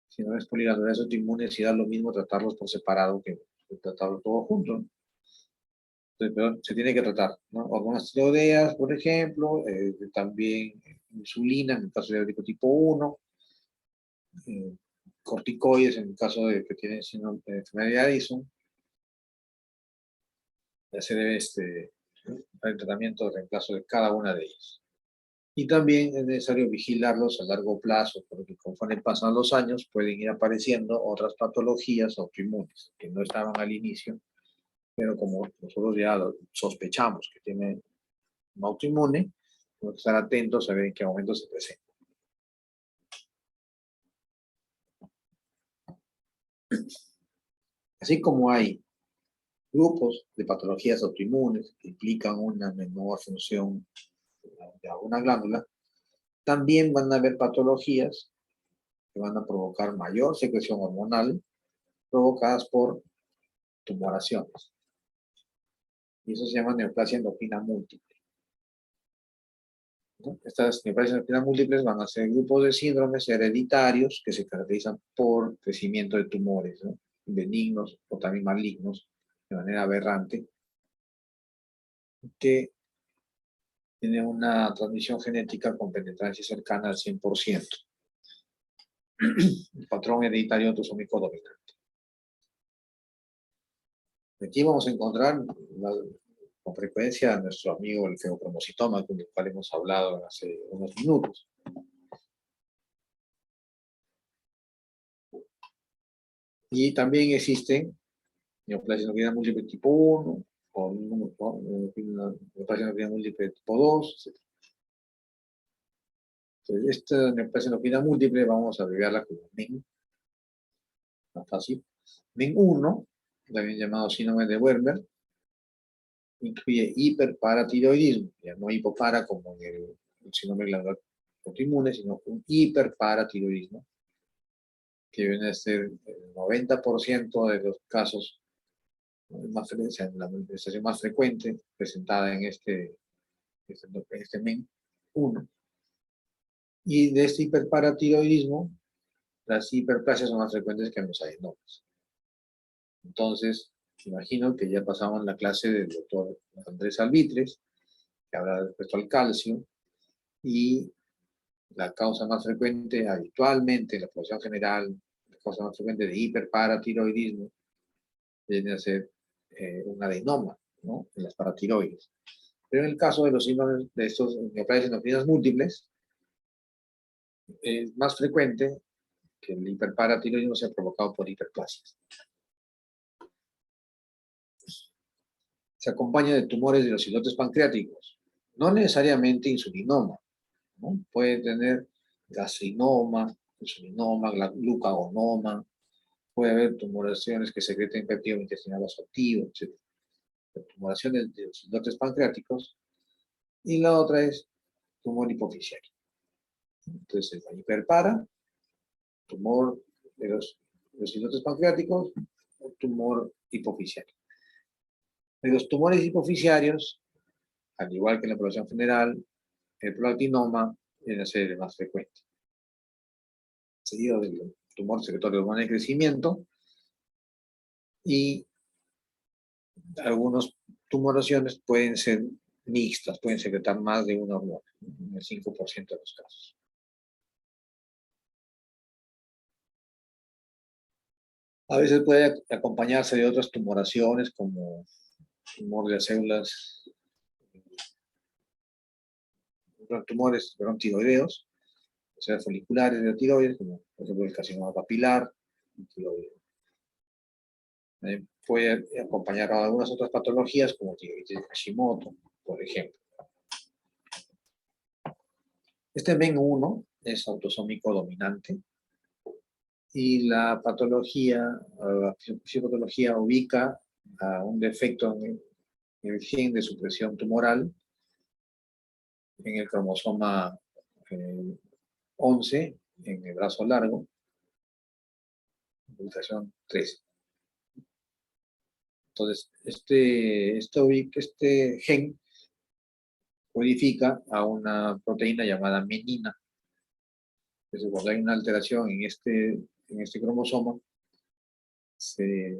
si no es poligandular autoinmunes, y da lo mismo tratarlos por separado que tratarlos todos juntos? Entonces, pero se tiene que tratar, ¿no? Hormonas tiroideas, por ejemplo, también insulina en el caso de diabético tipo 1, corticoides en el caso de que tienen enfermedad de Addison. Ya se debe el tratamiento de reemplazo de cada una de ellas. Y también es necesario vigilarlos a largo plazo, porque conforme pasan los años pueden ir apareciendo otras patologías autoinmunes que no estaban al inicio, pero como nosotros ya sospechamos que tiene un autoinmune, tenemos que estar atentos a ver en qué momento se presenta. Así como hay grupos de patologías autoinmunes que implican una menor función de alguna glándula, también van a haber patologías que van a provocar mayor secreción hormonal provocadas por tumoraciones. Y eso se llama neoplasia endocrina múltiple, ¿no? Estas neoplasias endocrinas múltiples van a ser grupos de síndromes hereditarios que se caracterizan por crecimiento de tumores, ¿no?, benignos o también malignos de manera aberrante, que tienen una transmisión genética con penetrancia cercana al 100%. El patrón hereditario autosómico dominante. Aquí vamos a encontrar con frecuencia a nuestro amigo el feocromocitoma, con el cual hemos hablado hace unos minutos. Y también existen neoplasia endocrina múltiple tipo 1, o neoplasia endocrina múltiple tipo 2, etc. Entonces, esta neoplasia endocrina múltiple vamos a abreviarla como MEN, más fácil. MEN 1, también llamado síndrome de Werner, incluye hiperparatiroidismo, ya no hipopara como en el síndrome glandular autoinmune, sino un hiperparatiroidismo, que viene a ser el 90% de los casos, la manifestación más frecuente presentada en este MEN 1. Y de este hiperparatiroidismo, las hiperplasias son más frecuentes que en los adenomas. Entonces, imagino que ya pasamos la clase del doctor Andrés Albitres, que habla respecto al calcio, y la causa más frecuente habitualmente en la población general, la causa más frecuente de hiperparatiroidismo, viene a ser un adenoma, ¿no?, en las paratiroides. Pero en el caso de los síndromes de estos neoplasias endocrinas múltiples, es más frecuente que el hiperparatiroidismo sea provocado por hiperplasias. Se acompaña de tumores de los islotes pancreáticos, no necesariamente insulinoma, ¿no? Puede tener gastrinoma, insulinoma, glucagonoma, puede haber tumoraciones que secreten péptido intestinal vasoactivo, etc. Tumoraciones de los islotes pancreáticos, y la otra es tumor hipofisiario. Entonces, la hiperpara, tumor de los islotes pancreáticos, o tumor hipofisiario. De los tumores hipofisiarios, al igual que en la población general, el prolactinoma viene a ser el más frecuente, seguido del tumor secretorio hormona de crecimiento, y algunas tumoraciones pueden ser mixtas, pueden secretar más de una hormona, en el 5% de los casos. A veces puede acompañarse de otras tumoraciones, como tumor de células, tumores tiroideos, o sea, foliculares de la tiroides, como por ejemplo el carcinoma papilar, tiroideo. Puede acompañar a algunas otras patologías, como tiroides de Hashimoto, por ejemplo. Este MEN1 es autosómico dominante, y la patología, la fisiopatología ubica a un defecto en el gen de supresión tumoral en el cromosoma 11, en el brazo largo, mutación 13. Entonces, este gen codifica a una proteína llamada menina. Entonces, cuando hay una alteración en este cromosoma, se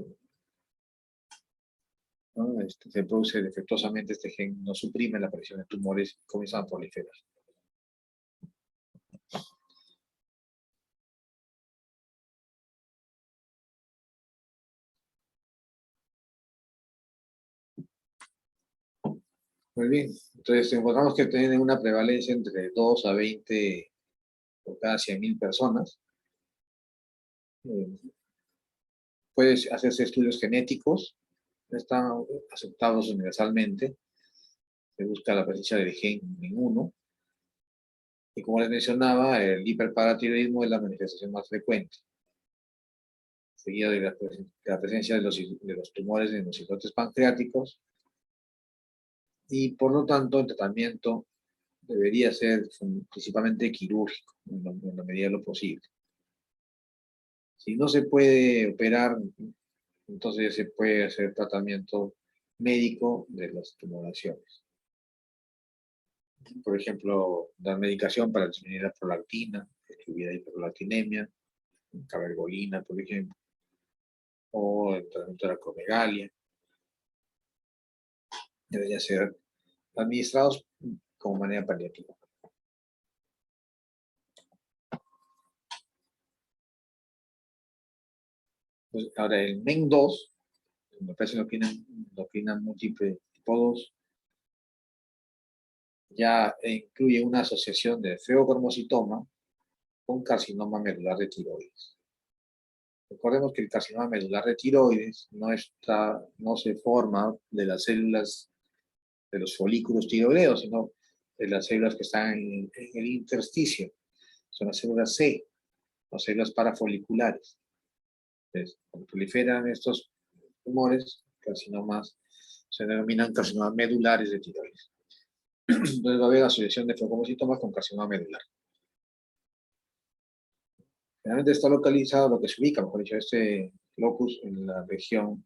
produce defectuosamente este gen, no suprime la aparición de tumores y comienzan a proliferar. Muy bien, entonces encontramos que tienen una prevalencia entre 2 a 20 por cada 100.000 personas. Puede hacerse estudios genéticos, están aceptados universalmente. Se busca la presencia del gen MEN1. Y como les mencionaba, el hiperparatiroidismo es la manifestación más frecuente, seguida de la presencia de los tumores en los islotes pancreáticos, y por lo tanto el tratamiento debería ser principalmente quirúrgico, en la medida de lo posible. Si no se puede operar, entonces se puede hacer tratamiento médico de las tumoraciones. Por ejemplo, dar medicación para disminuir la prolactina, que hubiera hiperprolactinemia, cabergolina, por ejemplo, o el tratamiento de la acromegalia. Debería ser administrados como manera paliativa. Pues, ahora, el MEN2, neoplasia endocrina múltiple tipo 2, ya incluye una asociación de feocarmocitoma con carcinoma medular de tiroides. Recordemos que el carcinoma medular de tiroides no se forma de las células de los folículos tiroideos, sino de las células que están en el intersticio. Son las células C, las células parafoliculares. Entonces, cuando proliferan estos tumores, carcinomas, se denominan carcinomas medulares de tiroides. Entonces va a haber asociación de feocarmocitomas con carcinoma medular. Generalmente está localizado, lo que se ubica, mejor dicho, este locus en la región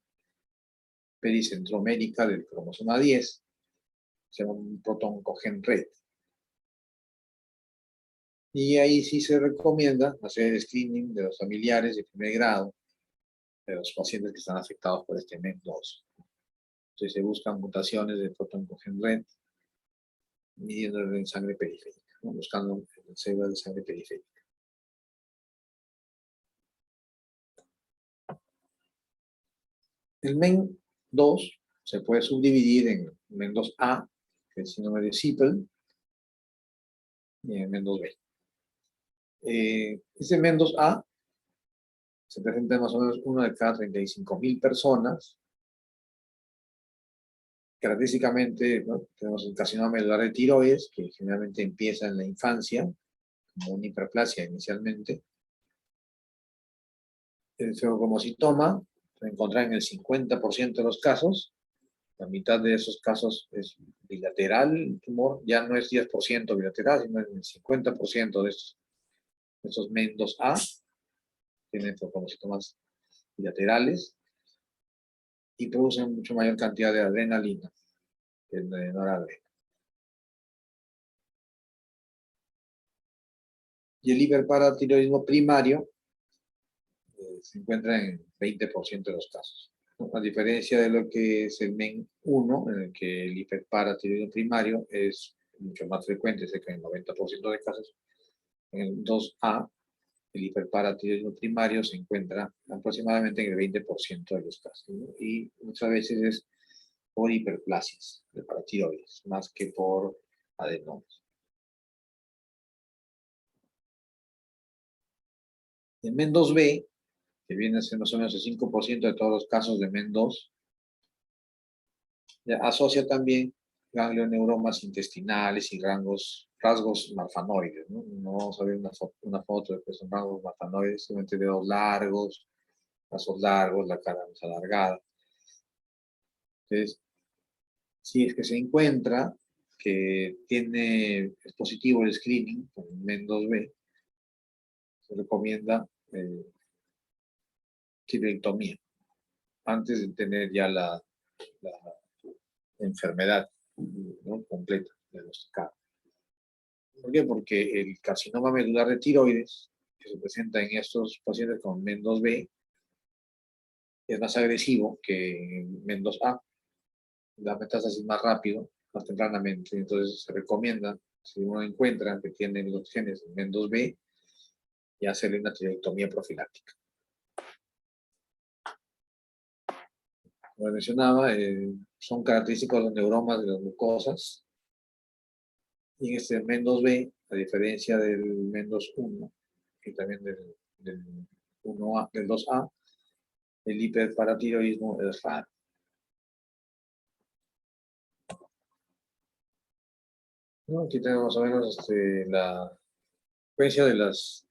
pericentromérica del cromosoma 10, se llama un protoncogen red. Y ahí sí se recomienda hacer el screening de los familiares de primer grado, de los pacientes que están afectados por este MEN2. Entonces se buscan mutaciones de protoncogen red, midiendo en sangre periférica, ¿no?, buscando células de sangre periférica. El MEN2 se puede subdividir en MEN2A, que es el síndrome de Zippel, y en MEN2B. Este MEN2A se presenta en más o menos 1 de cada 35.000 personas. Característicamente, ¿no? Tenemos el carcinoma medular de tiroides, que generalmente empieza en la infancia, como una hiperplasia inicialmente. El feocromocitoma se encuentra en el 50% de los casos. La mitad de esos casos es bilateral, el tumor ya no es 10% bilateral, sino en el 50% de estos MEN2A tienen feocromocitomas bilaterales y producen mucho mayor cantidad de adrenalina que de noradrenalina. Y el hiperparatiroidismo primario se encuentra en 20% de los casos. A diferencia de lo que es el MEN1, en el que el hiperparatiroidismo primario es mucho más frecuente, cerca del 90% de casos. En el 2A, el hiperparatiroidismo primario se encuentra aproximadamente en el 20% de los casos, ¿no? Y muchas veces es por hiperplasias de paratiroides, más que por adenomas. El MEN2B, que viene a ser más o menos el 5% de todos los casos de MEN2, asocia también ganglioneuromas intestinales y rasgos marfanoides, ¿no? No vamos a ver una foto de que son rasgos marfanoides, simplemente dedos largos, brazos largos, la cara más alargada. Entonces, si es que se encuentra que es positivo el screening con MEN2B, se recomienda tiroidectomía antes de tener ya la enfermedad, ¿no? Completa, diagnosticada. ¿Por qué? Porque el carcinoma medular de tiroides, que se presenta en estos pacientes con MEN2B, es más agresivo que MEN2A. Da metástasis más rápido, más tempranamente. Entonces se recomienda, si uno encuentra que tiene los genes MEN2B, y hacerle una tiroidectomía profiláctica. Como mencionaba, son característicos los neuromas de las mucosas. Y en este MEN2B, a diferencia del MEN2-1 y también del 1A, del 2A, el hiperparatiroidismo es raro. ¿No? Aquí tenemos más o menos la frecuencia de las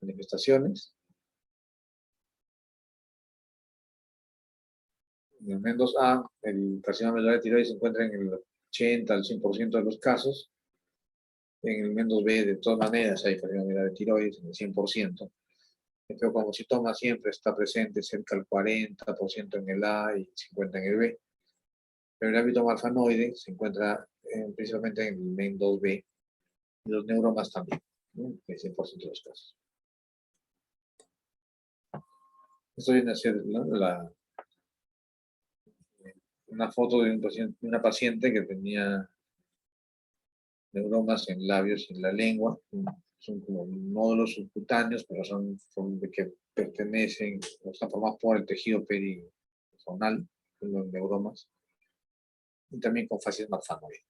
manifestaciones. En el MEN2A, el carcinoma medular de tiroides se encuentra en el 80 al 100% de los casos. En el MEN2B, de todas maneras, hay carcinoma medular de tiroides en el 100%. El feocromocitoma siempre está presente cerca del 40% en el A y 50% en el B. Pero el hábito marfanoide se encuentra principalmente en el MEN2B y los neuromas también, ¿no? En el 100% de los casos. Esto viene a ser, ¿no? Una foto de una paciente que tenía neuromas en labios y en la lengua. Son como nódulos subcutáneos, pero son de que pertenecen, o están formados por el tejido perizonal, los neuromas, y también con facies marfanoides.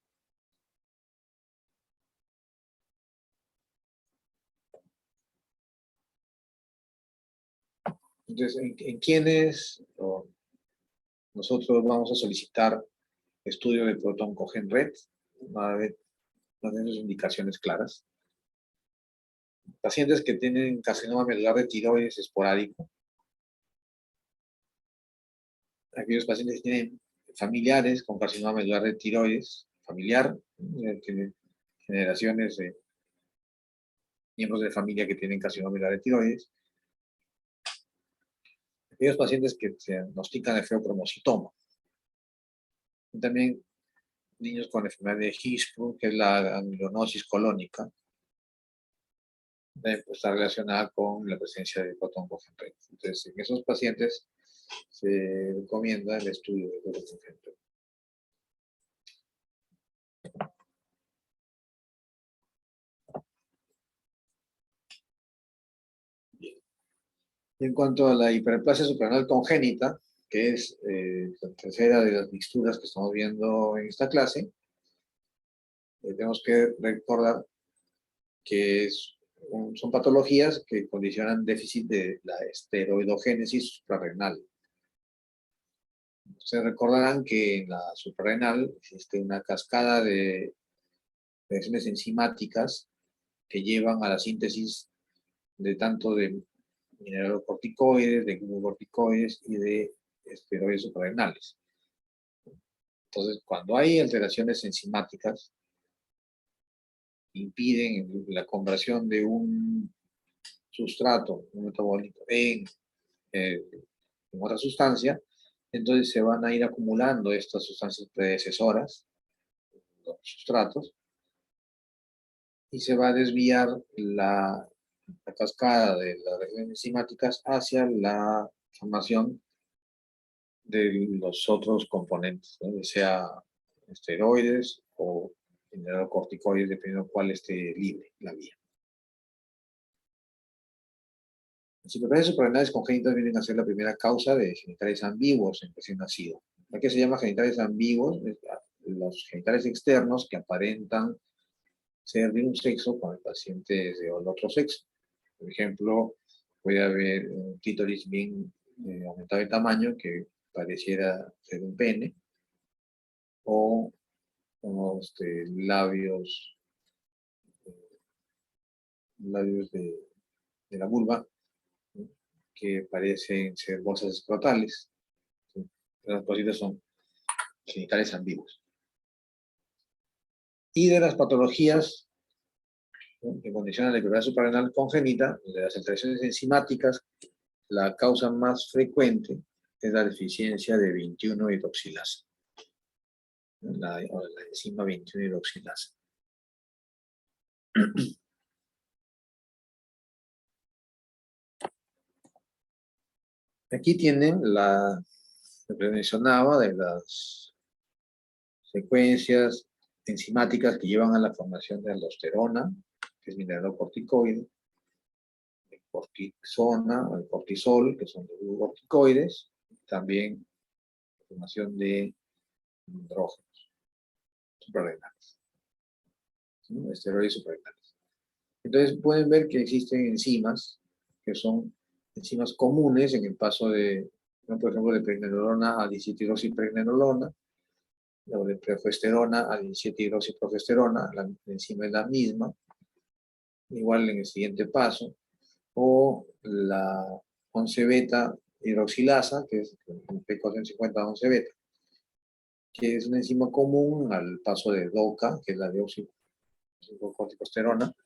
Entonces, ¿en quiénes nosotros vamos a solicitar estudio de protoncogen red? Una vez tenemos indicaciones claras. Pacientes que tienen carcinoma medular de tiroides esporádico. Aquellos pacientes que tienen familiares con carcinoma medular de tiroides familiar, tienen generaciones de miembros de familia que tienen carcinoma medular de tiroides. Aquellos pacientes que se diagnostican de feocromocitoma. Y también niños con enfermedad de Hirschsprung, que es la amilonosis colónica, está relacionada con la presencia de protoncogen red. Entonces, en esos pacientes se recomienda el estudio de protoncogen red. Y en cuanto a la hiperplasia suprarrenal congénita, que es la tercera de las mixturas que estamos viendo en esta clase, tenemos que recordar que son patologías que condicionan déficit de la esteroidogénesis suprarrenal. Ustedes recordarán que en la suprarrenal existe una cascada de reacciones enzimáticas que llevan a la síntesis de tanto de mineralocorticoides, de glucocorticoides y de esteroides suprarrenales. Entonces, cuando hay alteraciones enzimáticas, impiden la conversión de un sustrato, un metabólico, en otra sustancia, entonces se van a ir acumulando estas sustancias predecesoras, los sustratos, y se va a desviar la cascada de las reacciones enzimáticas hacia la formación de los otros componentes, ¿no? Ya sea esteroides o mineralocorticoides, dependiendo de cuál esté libre la vía. Las hiperplasias suprarrenales congénitas vienen a ser la primera causa de genitales ambiguos en recién nacido. ¿Por qué se llama genitales ambiguos? Los genitales externos que aparentan ser de un sexo cuando el paciente es del otro sexo. Por ejemplo, puede haber un clítoris bien aumentado de tamaño que pareciera ser un pene, o unos labios de la vulva, ¿no? Que parecen ser bolsas escrotales. ¿Sí? Las cositas son genitales ambiguos. Y de las patologías, ¿no?, que condicionan la hiperplasia suprarrenal congénita, de las alteraciones enzimáticas, la causa más frecuente es la deficiencia de 21-hidroxilasa, la enzima 21-hidroxilasa. Aquí tienen lo que mencionaba de las secuencias enzimáticas que llevan a la formación de aldosterona, que es mineralocorticoide, de cortisona, o el cortisol, que son los glucocorticoides, también la formación de andrógenos suprarrenales, ¿sí? Esteroides suprarrenales. Entonces pueden ver que existen enzimas que son enzimas comunes en el paso de, por ejemplo, de pregnenolona a 17-hidroxipregnenolona, o de progesterona a 17-hidroxiprogesterona, la enzima es la misma, igual en el siguiente paso, o la 11-beta hidroxilasa, que es el P450 11-beta, que es una enzima común al paso de DOCA, que es la deoxicorticosterona,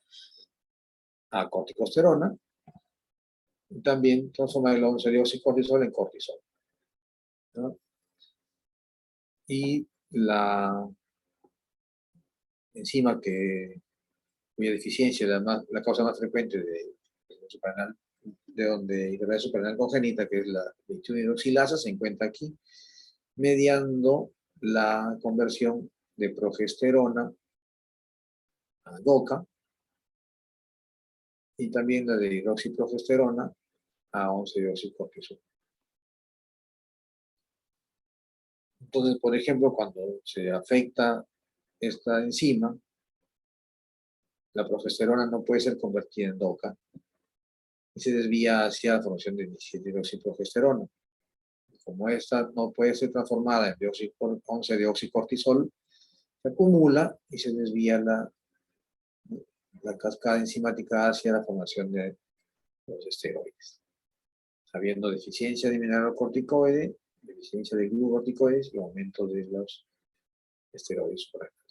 a corticosterona, y también transforma el 11-deoxicortisol en cortisol, ¿no? Y la enzima cuya deficiencia es la causa más frecuente de hiperplasia suprarrenal congénita, que es la 21-hidroxilasa, se encuentra aquí, mediando la conversión de progesterona a DOCA y también la de hidroxiprogesterona a 11-deoxicortisol. Entonces, por ejemplo, cuando se afecta esta enzima, la progesterona no puede ser convertida en DOCA y se desvía hacia la formación de 17-hidroxiprogesterona. Como esta no puede ser transformada en 11-deoxicortisol, se acumula y se desvía la cascada enzimática hacia la formación de los esteroides. Habiendo deficiencia de mineralocorticoide, deficiencia de glucocorticoides y aumento de los esteroides suprarrenales.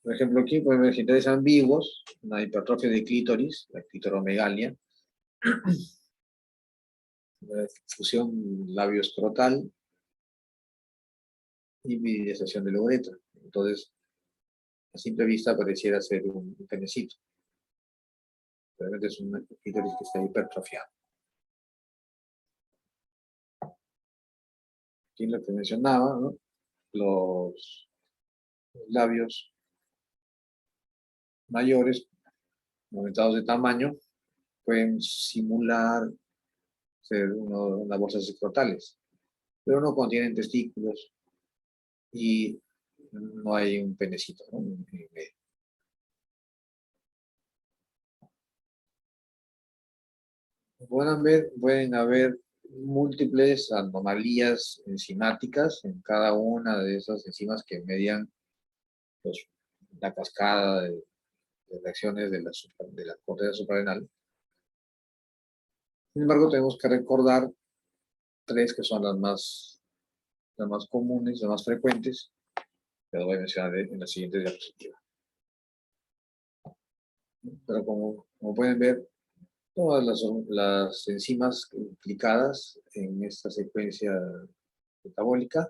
Por ejemplo, aquí pueden ver genitales ambiguos, una hipertrofia de clítoris, la clitoromegalia, una fusión labio-escrotal y viridización de la uretra. Entonces, a simple vista pareciera ser un penecito. Realmente es un clítoris que está hipertrofiado. Aquí lo que mencionaba, ¿no?, los labios mayores aumentados de tamaño, pueden simular ser unas bolsas escrotales, pero no contienen testículos y no hay un penecito, ¿no? En medio. Pueden haber múltiples anomalías enzimáticas en cada una de esas enzimas que median los, la cascada de reacciones de la corteza suprarrenal. Sin embargo, tenemos que recordar tres que son las más comunes, las más frecuentes, que las voy a mencionar en la siguiente diapositiva. Pero como pueden ver, todas las enzimas implicadas en esta secuencia metabólica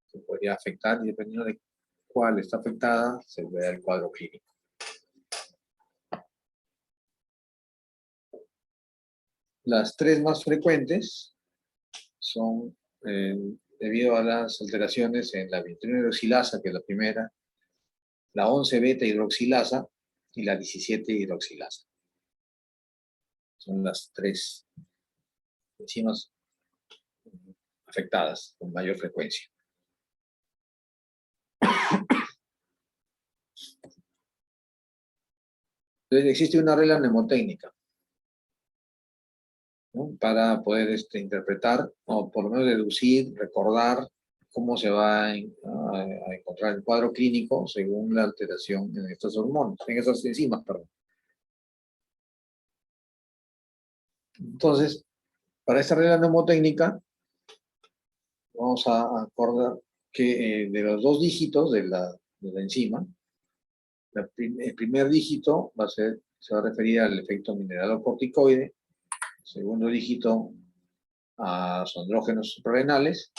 se podría afectar y dependiendo de cuál está afectada, se verá el cuadro clínico. Las tres más frecuentes son debido a las alteraciones en la 21 hidroxilasa, que es la primera, la 11 beta hidroxilasa y la 17 hidroxilasa. Son las tres enzimas afectadas con mayor frecuencia. Entonces existe una regla mnemotécnica, ¿no? Para poder interpretar, o por lo menos deducir, recordar cómo se va a encontrar el cuadro clínico según la alteración en estas hormonas, en esas enzimas, perdón. Entonces, para esta regla mnemotécnica, vamos a acordar que de los dos dígitos de la enzima, el primer dígito se va a referir al efecto mineralocorticoide, el segundo dígito a los andrógenos suprarrenales.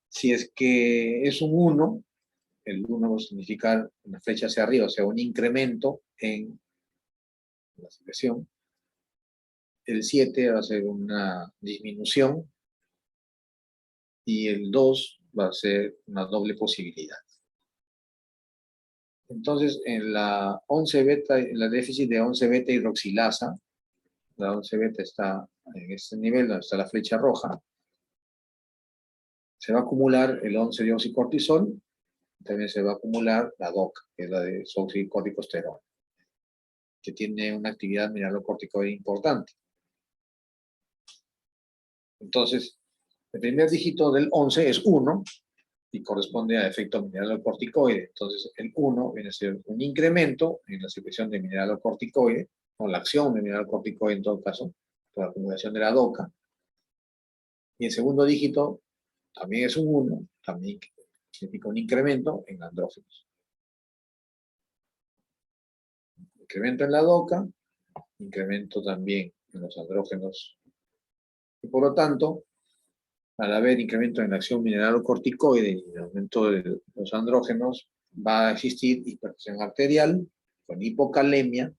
Si es que es un 1, el 1 va a significar una flecha hacia arriba, o sea, un incremento en la secreción. El 7 va a ser una disminución y el 2 va a ser una doble posibilidad. Entonces, en la 11 beta, en la déficit de 11 beta hidroxilasa, la 11 beta está en este nivel donde está la flecha roja, se va a acumular el 11 deoxicortisol, también se va a acumular la DOCA, que es la de desoxirribocorticosterol, que tiene una actividad mineralocorticoide importante. Entonces, el primer dígito del 11 es 1 y corresponde a efecto mineralocorticoide. Entonces, el 1 viene a ser un incremento en la secreción de mineralocorticoide, o la acción de mineralocorticoide en todo caso, por la acumulación de la DOCA. Y el segundo dígito también es un 1, también significa un incremento en andrógenos. Incremento en la DOCA, incremento también en los andrógenos. Y por lo tanto, al haber incremento en la acción mineralocorticoide y aumento de los andrógenos, va a existir hipertensión arterial con hipocalemia.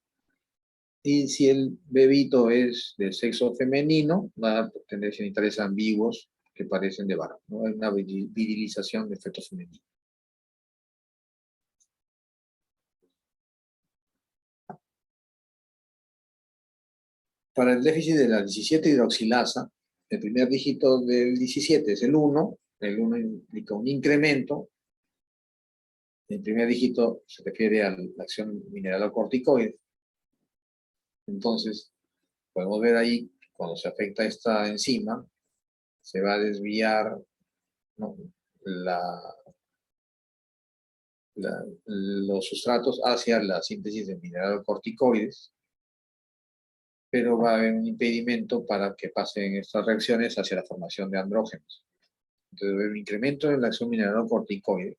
Y si el bebito es de sexo femenino, va a tener genitales ambiguos que parecen de varón, ¿no? Hay una virilización de feto femenino. Para el déficit de la 17 hidroxilasa, el primer dígito del 17 es el 1 implica un incremento, el primer dígito se refiere a la acción mineralocorticoide. Entonces, podemos ver ahí, cuando se afecta esta enzima, se va a desviar, ¿no?, los sustratos hacia la síntesis de mineralocorticoides, pero va a haber un impedimento para que pasen estas reacciones hacia la formación de andrógenos. Entonces, va a haber un incremento en la acción mineralocorticoide.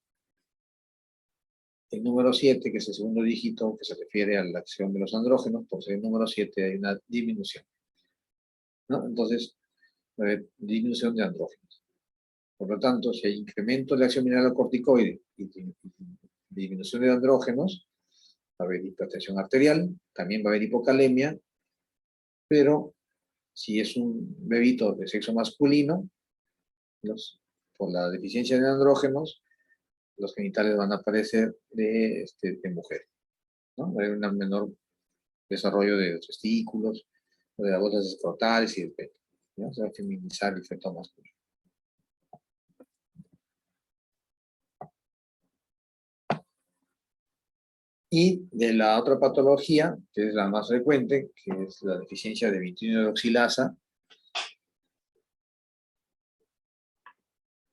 El número 7, que es el segundo dígito que se refiere a la acción de los andrógenos, por ser el número 7 hay una disminución, ¿no? Entonces, va a haber disminución de andrógenos. Por lo tanto, si hay incremento de la acción mineralocorticoide y disminución de andrógenos, va a haber hipertensión arterial, también va a haber hipocalemia, pero si es un bebito de sexo masculino, por la deficiencia de andrógenos, los genitales van a aparecer de mujer, ¿no? Va a haber una menor desarrollo de los testículos, o de las bolsas escrotales y del peto, ¿no? Se va a feminizar el feto masculino. Y de la otra patología, que es la más frecuente, que es la deficiencia de vinilo-hidroxilasa,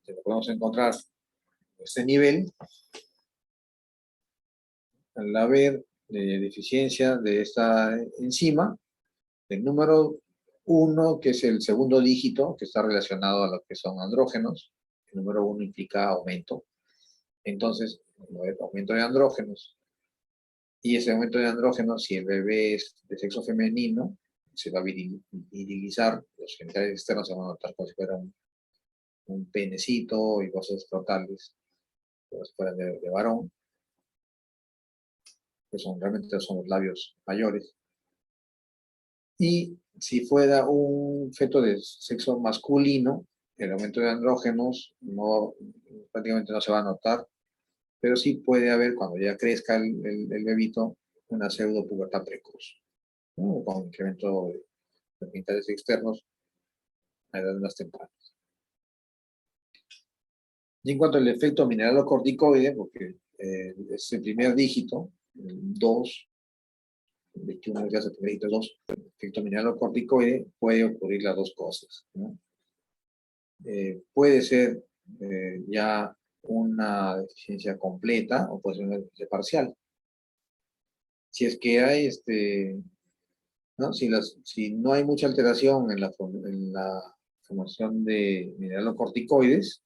que lo podemos encontrar en este nivel, al haber deficiencia de esta enzima, el número 1, que es el segundo dígito, que está relacionado a lo que son andrógenos, el número 1 implica aumento. Entonces, aumento de andrógenos, y ese aumento de andrógenos, si el bebé es de sexo femenino, se va a virilizar, los genitales externos se van a notar como si fuera un penecito y cosas totales, como si fueran de varón, que realmente son los labios mayores. Y si fuera un feto de sexo masculino, el aumento de andrógenos prácticamente no se va a notar, pero sí puede haber, cuando ya crezca el bebito, una pseudopubertad precoz, ¿no? Con incremento de genitales externos a edades más tempranas. Y en cuanto al efecto mineralocorticoide, porque es el primer dígito, 2, 21 días de primer dígito 2, el efecto mineralocorticoide puede ocurrir las dos cosas, ¿no? Puede ser ya una deficiencia completa o puede ser una deficiencia parcial. Si es que hay, ¿no? Si no hay mucha alteración en la formación de mineralocorticoides,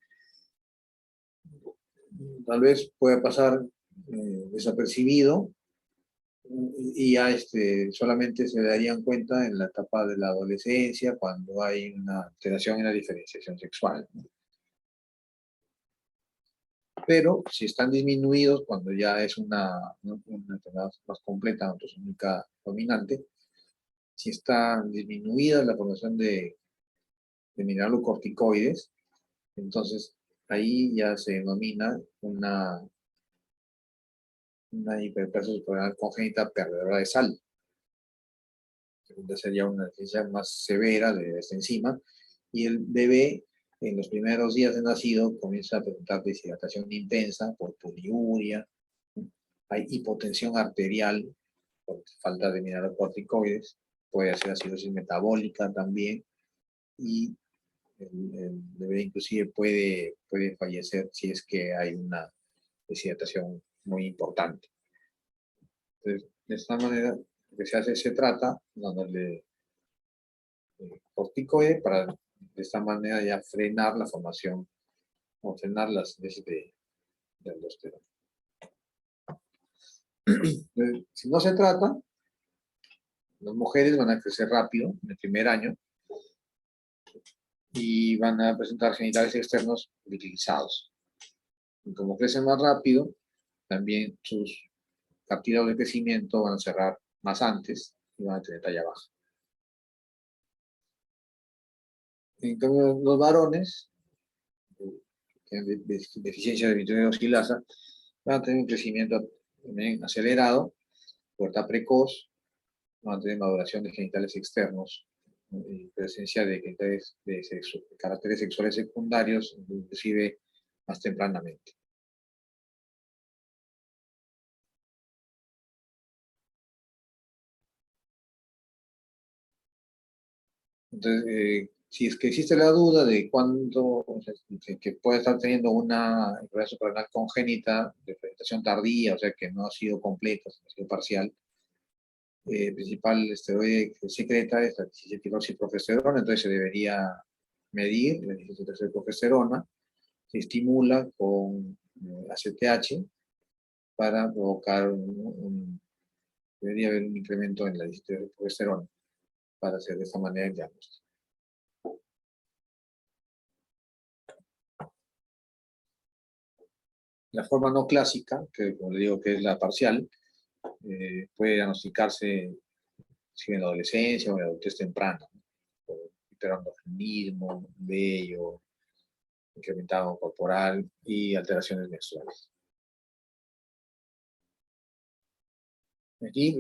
tal vez puede pasar desapercibido y ya solamente se darían cuenta en la etapa de la adolescencia, cuando hay una alteración en la diferenciación sexual, ¿no? Pero si están disminuidos, cuando ya es una enfermedad más completa, autosómica dominante, si está disminuida la formación de mineralocorticoides, entonces ahí ya se denomina una hiperplasia suprarrenal congénita perdedora de sal. Sería una deficiencia más severa de esta enzima, y el bebé en los primeros días de nacido comienza a presentar deshidratación intensa por poliuria, hay hipotensión arterial por falta de mineralocorticoides, puede hacer acidosis metabólica también, y el bebé inclusive puede fallecer si es que hay una deshidratación muy importante. Entonces, de esta manera, lo que se hace, se trata dándole corticoide para de esta manera ya frenar la formación o frenar la síntesis de aldosterona. Si no se trata, las mujeres van a crecer rápido en el primer año y van a presentar genitales externos virilizados. Y como crecen más rápido, también sus cartílagos de crecimiento van a cerrar más antes y van a tener talla baja. En cambio, los varones que tienen deficiencia de vinilo-hidroxilasa van a tener un crecimiento también acelerado, pubertad precoz, van a tener maduración de genitales externos y presencia de genitales de caracteres sexuales secundarios, inclusive más tempranamente. Entonces, si es que existe la duda de cuándo, o sea, que puede estar teniendo una enfermedad suprarrenal congénita de presentación tardía, o sea, que no ha sido completa, ha sido parcial, el principal esteroide que secreta es la 17-hidroxiprogesterona, entonces se debería medir la 17-hidroxiprogesterona, se estimula con ACTH para provocar debería haber un incremento en la 17-hidroxiprogesterona para hacer de esta manera el diagnóstico. La forma no clásica, que como le digo que es la parcial, puede diagnosticarse si en la adolescencia o en la adultez temprana, ¿no? Por hiperandrogenismo, vello, incrementado corporal y alteraciones menstruales. Aquí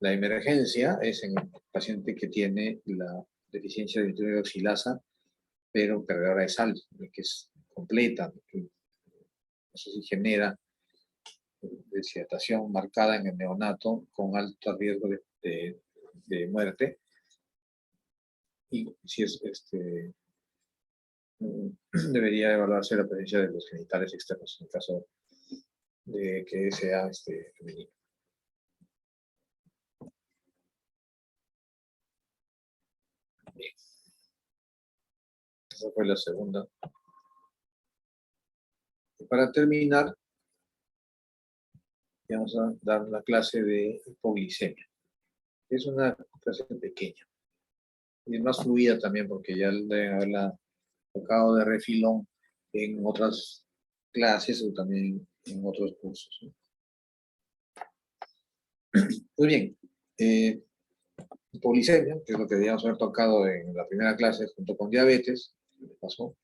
La emergencia es en el paciente que tiene la deficiencia de nitroxilasa, pero perdedora de sal, que es completa, que eso sí genera deshidratación marcada en el neonato con alto riesgo de muerte. Y si es debería evaluarse la presencia de los genitales externos en caso de que sea femenino. Bien. Esa fue la segunda. Y para terminar, vamos a dar la clase de hipoglicemia. Es una clase pequeña y es más fluida también porque ya deben haberla tocado de refilón en otras clases o también en otros cursos, ¿no? Pues bien, hipoglicemia, que es lo que debíamos haber tocado en la primera clase junto con diabetes, pasó,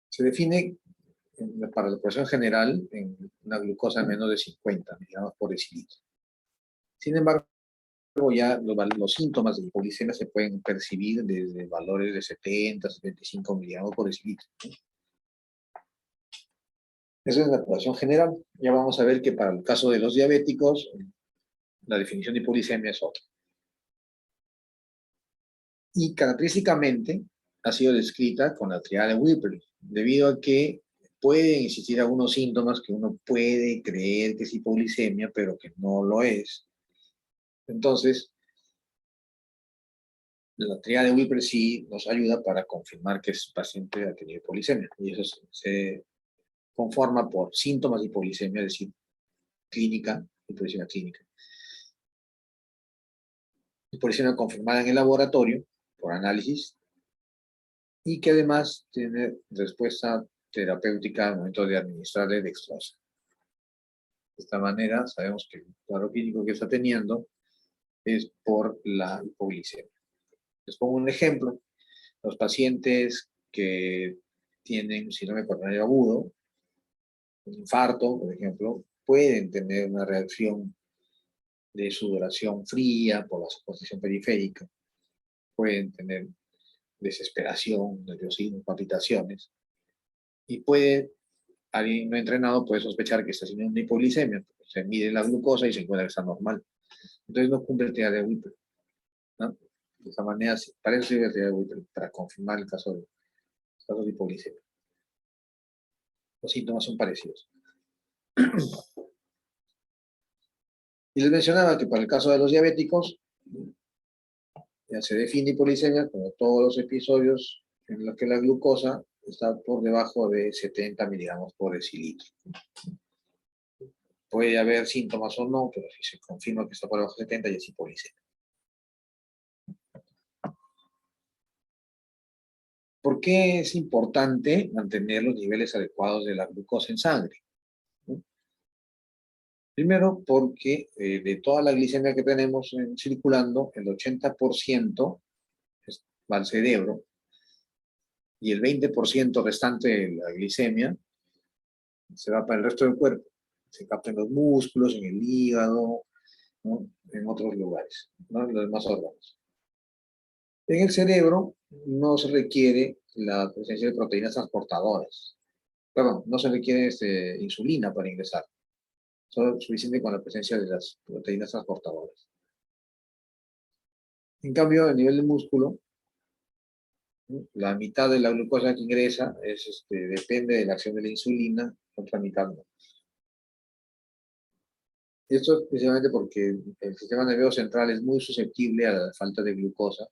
se define para la población general en una glucosa de menos de 50 miligramos por decilitro. Sin embargo, ya los síntomas de hipoglicemia se pueden percibir desde valores de 70, 75 miligramos por decilitro, ¿no? Esa es la población general. Ya vamos a ver que para el caso de los diabéticos, la definición de hipoglicemia es otra. Y característicamente ha sido descrita con la triada de Whipple, debido a que pueden existir algunos síntomas que uno puede creer que es hipoglicemia, pero que no lo es. Entonces, la triada de Whipple sí nos ayuda para confirmar que el paciente ha tenido hipoglicemia. Y eso se conforma por síntomas de hipoglicemia, es decir, clínica, hipoglicemia clínica. Hipoglicemia confirmada en el laboratorio por análisis y que además tiene respuesta terapéutica al momento de administrarle dextrosa. De esta manera sabemos que el cuadro clínico que está teniendo es por la hipoglicemia. Les pongo un ejemplo. Los pacientes que tienen síndrome coronario agudo, un infarto, por ejemplo, pueden tener una reacción de sudoración fría por la vasoconstricción periférica, pueden tener desesperación, nerviosismo, palpitaciones, y alguien no entrenado puede sospechar que está haciendo una hipoglicemia. Se mide la glucosa y se encuentra que está normal. Entonces no cumple el TDA de Whipple, ¿no? De esa manera, para eso sirve el TDA de Whipple, para confirmar el caso de hipoglicemia. Los síntomas son parecidos. Y les mencionaba que para el caso de los diabéticos, ya se define hipoglicemia como todos los episodios en los que la glucosa está por debajo de 70 miligramos por decilitro. Puede haber síntomas o no, pero si se confirma que está por debajo de 70 ya es hipoglicemia. ¿Por qué es importante mantener los niveles adecuados de la glucosa en sangre? Primero, porque de toda la glicemia que tenemos circulando, el 80% va al cerebro y el 20% restante de la glicemia se va para el resto del cuerpo. Se capta en los músculos, en el hígado, ¿no? En otros lugares, ¿no? En los demás órganos. En el cerebro no se requiere la presencia de proteínas transportadoras. Perdón, no se requiere insulina para ingresar. Solo es suficiente con la presencia de las proteínas transportadoras. En cambio, a nivel del músculo, ¿no? La mitad de la glucosa que ingresa depende de la acción de la insulina, otra mitad no. Esto es precisamente porque el sistema nervioso central es muy susceptible a la falta de glucosa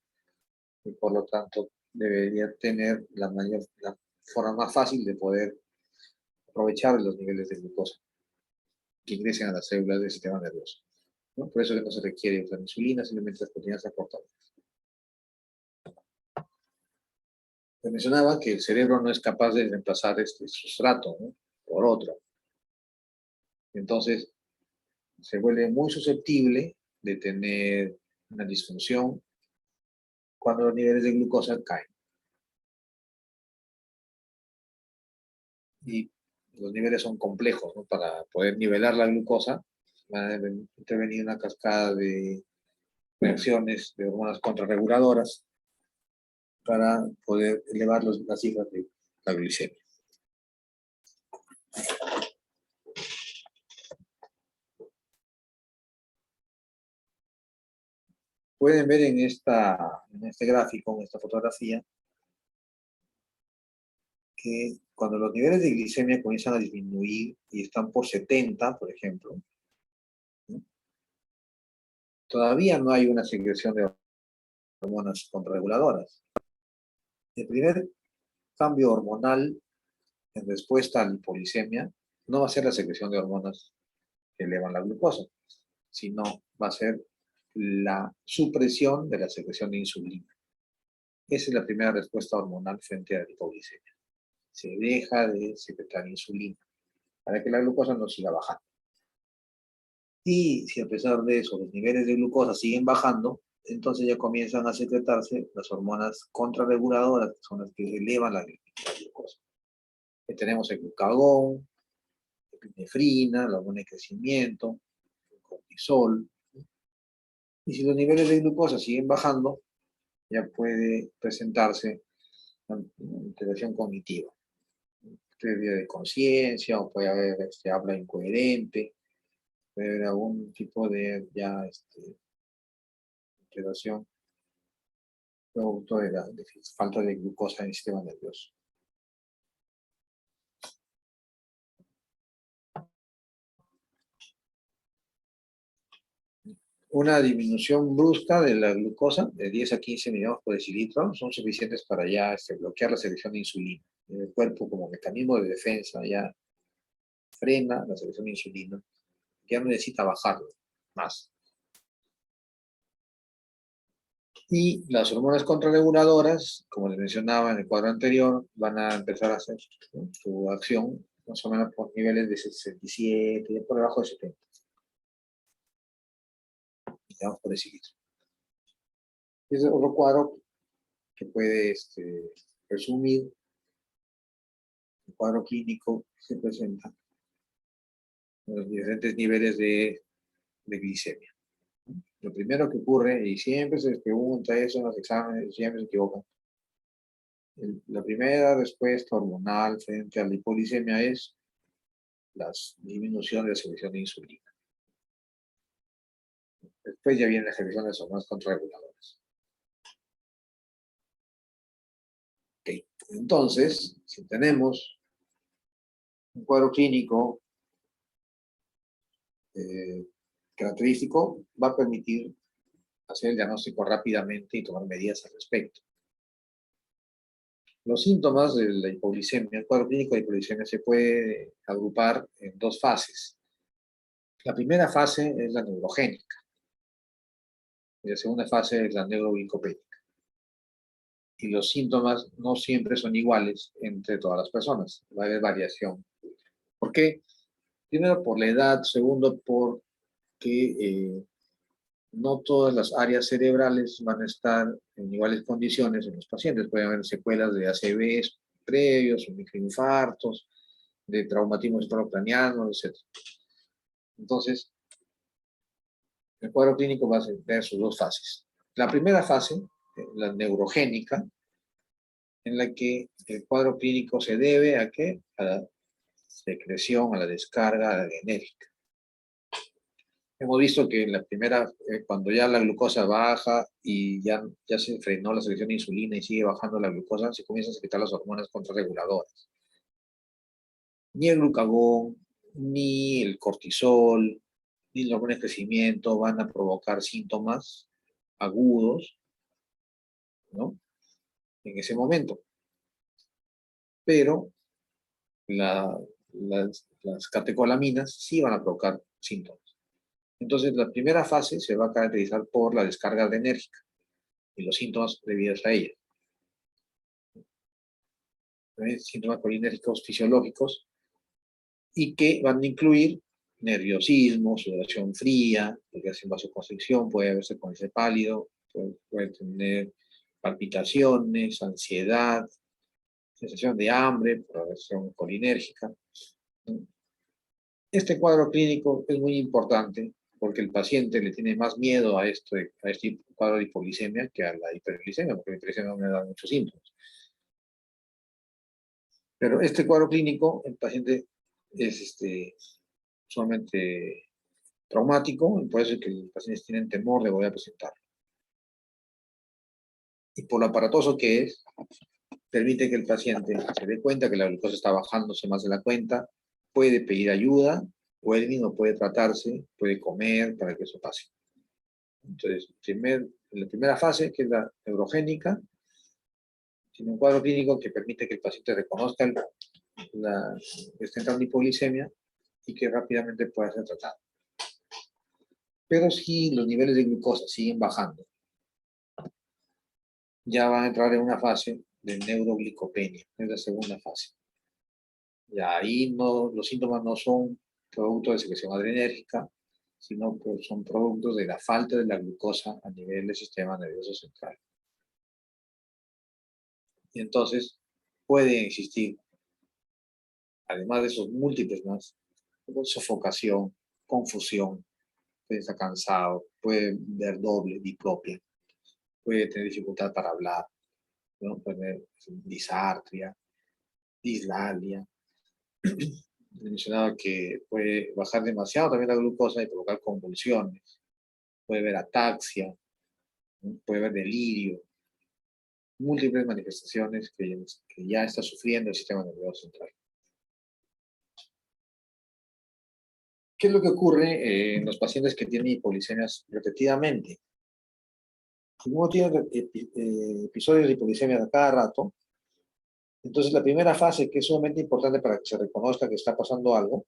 y por lo tanto debería tener la forma más fácil de poder aprovechar los niveles de glucosa que ingresen a las células del sistema nervioso, ¿no? Por eso que no se requiere otra insulina, simplemente las proteínas transportadoras. Se mencionaba que el cerebro no es capaz de reemplazar este sustrato, ¿no? Por otro. Entonces, se vuelve muy susceptible de tener una disfunción cuando los niveles de glucosa caen. Y los niveles son complejos, ¿no? Para poder nivelar la glucosa, va a intervenir una cascada de reacciones de hormonas contrarreguladoras para poder elevar las cifras de la glicemia. Pueden ver en este gráfico, en esta fotografía, que cuando los niveles de glicemia comienzan a disminuir y están por 70, por ejemplo, ¿no? Todavía no hay una secreción de hormonas contrarreguladoras. El primer cambio hormonal en respuesta a la hipoglicemia no va a ser la secreción de hormonas que elevan la glucosa, sino va a ser la supresión de la secreción de insulina. Esa es la primera respuesta hormonal frente a la hipoglicemia. Se deja de secretar insulina para que la glucosa no siga bajando. Y si a pesar de eso los niveles de glucosa siguen bajando, entonces ya comienzan a secretarse las hormonas contrarreguladoras, que son las que elevan la glucosa. Que tenemos el glucagón, la epinefrina, la hormona de crecimiento, el cortisol. Y si los niveles de glucosa siguen bajando, ya puede presentarse una alteración cognitiva. Pérdida de conciencia, o puede haber habla incoherente, puede haber algún tipo de alteración producto de la falta de glucosa en el sistema nervioso. Una disminución brusca de la glucosa de 10 a 15 miligramos por decilitro son suficientes para ya bloquear la secreción de insulina. El cuerpo, como mecanismo de defensa, ya frena la secreción de insulina, ya no necesita bajarlo más. Y las hormonas contrarreguladoras, como les mencionaba en el cuadro anterior, van a empezar a hacer, ¿no?, su acción más o menos por niveles de 67 y por debajo de 70. Digamos por decilitro. Ese es otro cuadro que puede resumir el cuadro clínico que se presenta en los diferentes niveles de glicemia. Lo primero que ocurre, y siempre se les pregunta eso en los exámenes, siempre se equivocan, la primera respuesta hormonal frente a la hipoglicemia es la disminución de la secreción de insulina. Después ya viene la secreción de las hormonas contrarreguladoras. Okay. Entonces, si tenemos un cuadro clínico característico, va a permitir hacer el diagnóstico rápidamente y tomar medidas al respecto. Los síntomas de la hipoglicemia, el cuadro clínico de hipoglicemia se puede agrupar en dos fases. La primera fase es la neurogénica y la segunda fase es la neuroglicopénica. Y los síntomas no siempre son iguales entre todas las personas, va a haber variación. ¿Por qué? Primero por la edad, segundo porque no todas las áreas cerebrales van a estar en iguales condiciones en los pacientes. Pueden haber secuelas de ACVs previos, microinfartos, de traumatismo intracraniano, etc. Entonces, el cuadro clínico va a tener sus dos fases. La primera fase, la neurogénica, en la que el cuadro clínico se debe a ¿qué? A la secreción, a la descarga adrenérgica. Hemos visto que en la primera, cuando ya la glucosa baja y ya se frenó la secreción de insulina y sigue bajando la glucosa, se comienzan a secretar las hormonas contrarreguladoras. Ni el glucagón, ni el cortisol, ni la hormona de crecimiento van a provocar síntomas agudos, ¿no?, en ese momento. Pero las catecolaminas sí van a provocar síntomas. Entonces, la primera fase se va a caracterizar por la descarga adrenérgica y los síntomas debidos a ella. Síntomas colinérgicos fisiológicos y que van a incluir nerviosismo, sudoración fría, porque hace vasoconstricción, puede verse con ese pálido, puede tener palpitaciones, ansiedad, sensación de hambre por la versión colinérgica. Este cuadro clínico es muy importante porque el paciente le tiene más miedo a este cuadro de hipoglicemia que a la hiperglicemia, porque la hiperglicemia no me da muchos síntomas. Pero este cuadro clínico, el paciente es sumamente traumático, y por eso es que los pacientes tienen temor de volver a presentarlo. Y por lo aparatoso que es, permite que el paciente se dé cuenta que la glucosa está bajándose más de la cuenta, puede pedir ayuda, o él mismo puede tratarse, puede comer para que eso pase. Entonces, la primera fase, que es la neurogénica, tiene un cuadro clínico que permite que el paciente reconozca que está entrando en hipoglicemia y que rápidamente pueda ser tratado. Pero si los niveles de glucosa siguen bajando, ya van a entrar en una fase de neuroglicopenia, es la segunda fase. Y ahí los síntomas no son producto de secreción adrenérgica, sino que son productos de la falta de la glucosa a nivel del sistema nervioso central. Y entonces pueden existir, además de esos múltiples más, sofocación, confusión, puede estar cansado, puede ver doble, diplopia, puede tener dificultad para hablar, ¿no? Puede tener disartria, dislalia. Mencionaba que puede bajar demasiado también la glucosa y provocar convulsiones, puede haber ataxia, ¿no? Puede haber delirio, múltiples manifestaciones que ya está sufriendo el sistema nervioso central. ¿Qué es lo que ocurre en los pacientes que tienen hipoglicemias repetidamente? Si uno tiene episodios de hipoglicemia a cada rato, entonces la primera fase, que es sumamente importante para que se reconozca que está pasando algo,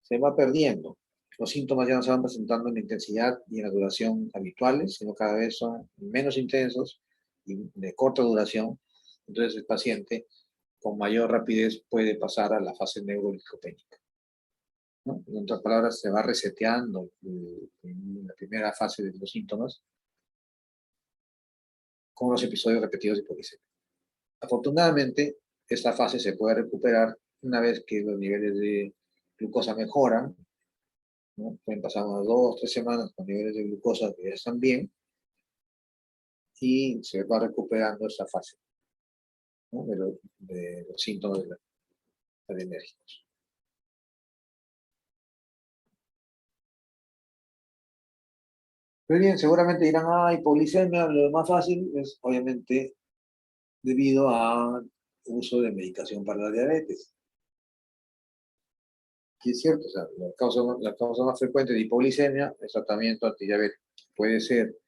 se va perdiendo. Los síntomas ya no se van presentando en la intensidad y en la duración habituales, sino cada vez son menos intensos y de corta duración. Entonces el paciente con mayor rapidez puede pasar a la fase neuroglicopénica, ¿no? En otras palabras, se va reseteando en la primera fase de los síntomas con los episodios repetidos de hipoglicemia. Afortunadamente, esta fase se puede recuperar una vez que los niveles de glucosa mejoran, ¿no? Pueden pasar unas 2 o 3 semanas con niveles de glucosa que ya están bien y se va recuperando esta fase, ¿no? de los síntomas adrenérgicos. Muy bien, seguramente dirán, hipoglicemia, lo más fácil es obviamente debido al uso de medicación para la diabetes. Y es cierto, o sea, la causa más frecuente de hipoglicemia es tratamiento antidiabético. Puede ser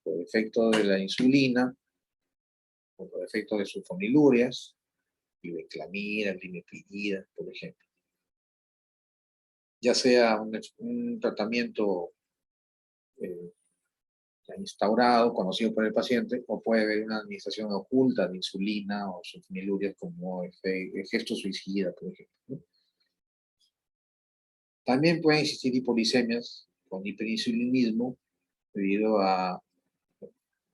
por efecto de la insulina, o por efecto de sulfonilurias, glibenclamida, glimetilida, por ejemplo. Ya sea un tratamiento eh, instaurado, conocido por el paciente, o puede haber una administración oculta de insulina o sulfonilurias como gesto suicida, por ejemplo, ¿no? También pueden existir hipoglicemias con hiperinsulinismo debido a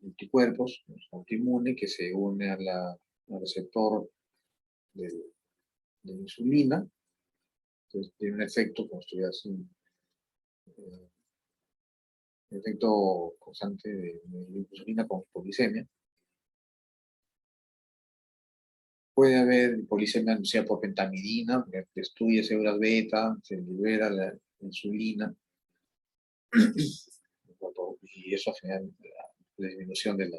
anticuerpos autoinmunes que se unen al receptor de, de insulina. Entonces tiene un efecto, como estuviera un efecto constante de insulina con hipoglicemia. Puede haber hipoglicemia anunciada por pentamidina, que destruye células beta, se libera la insulina, y eso genera la disminución de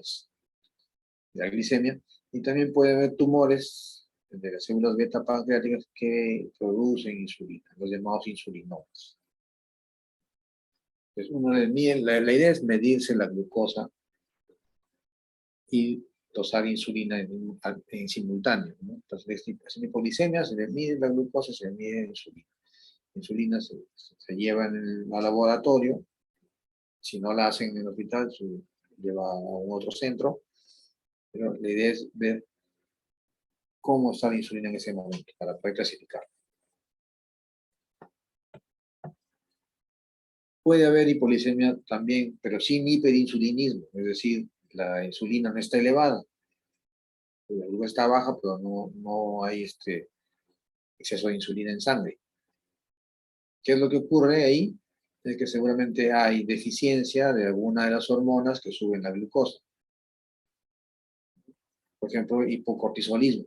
la glicemia. Y también puede haber tumores de las células beta pancreáticas que producen insulina, los llamados insulinomas. Entonces, la idea es medirse la glucosa y dosar insulina en simultáneo, ¿no? Entonces, en hipoglicemia se le mide la glucosa, se le mide la insulina. La insulina se lleva al laboratorio, si no la hacen en el hospital, se lleva a un otro centro, pero la idea es ver cómo está la insulina en ese momento para poder clasificar. Puede haber hipoglicemia también, pero sin hiperinsulinismo, es decir, la insulina no está elevada, la glucosa está baja, pero no hay exceso de insulina en sangre. ¿Qué es lo que ocurre ahí? Es que seguramente hay deficiencia de alguna de las hormonas que suben la glucosa. Por ejemplo, hipocortisolismo,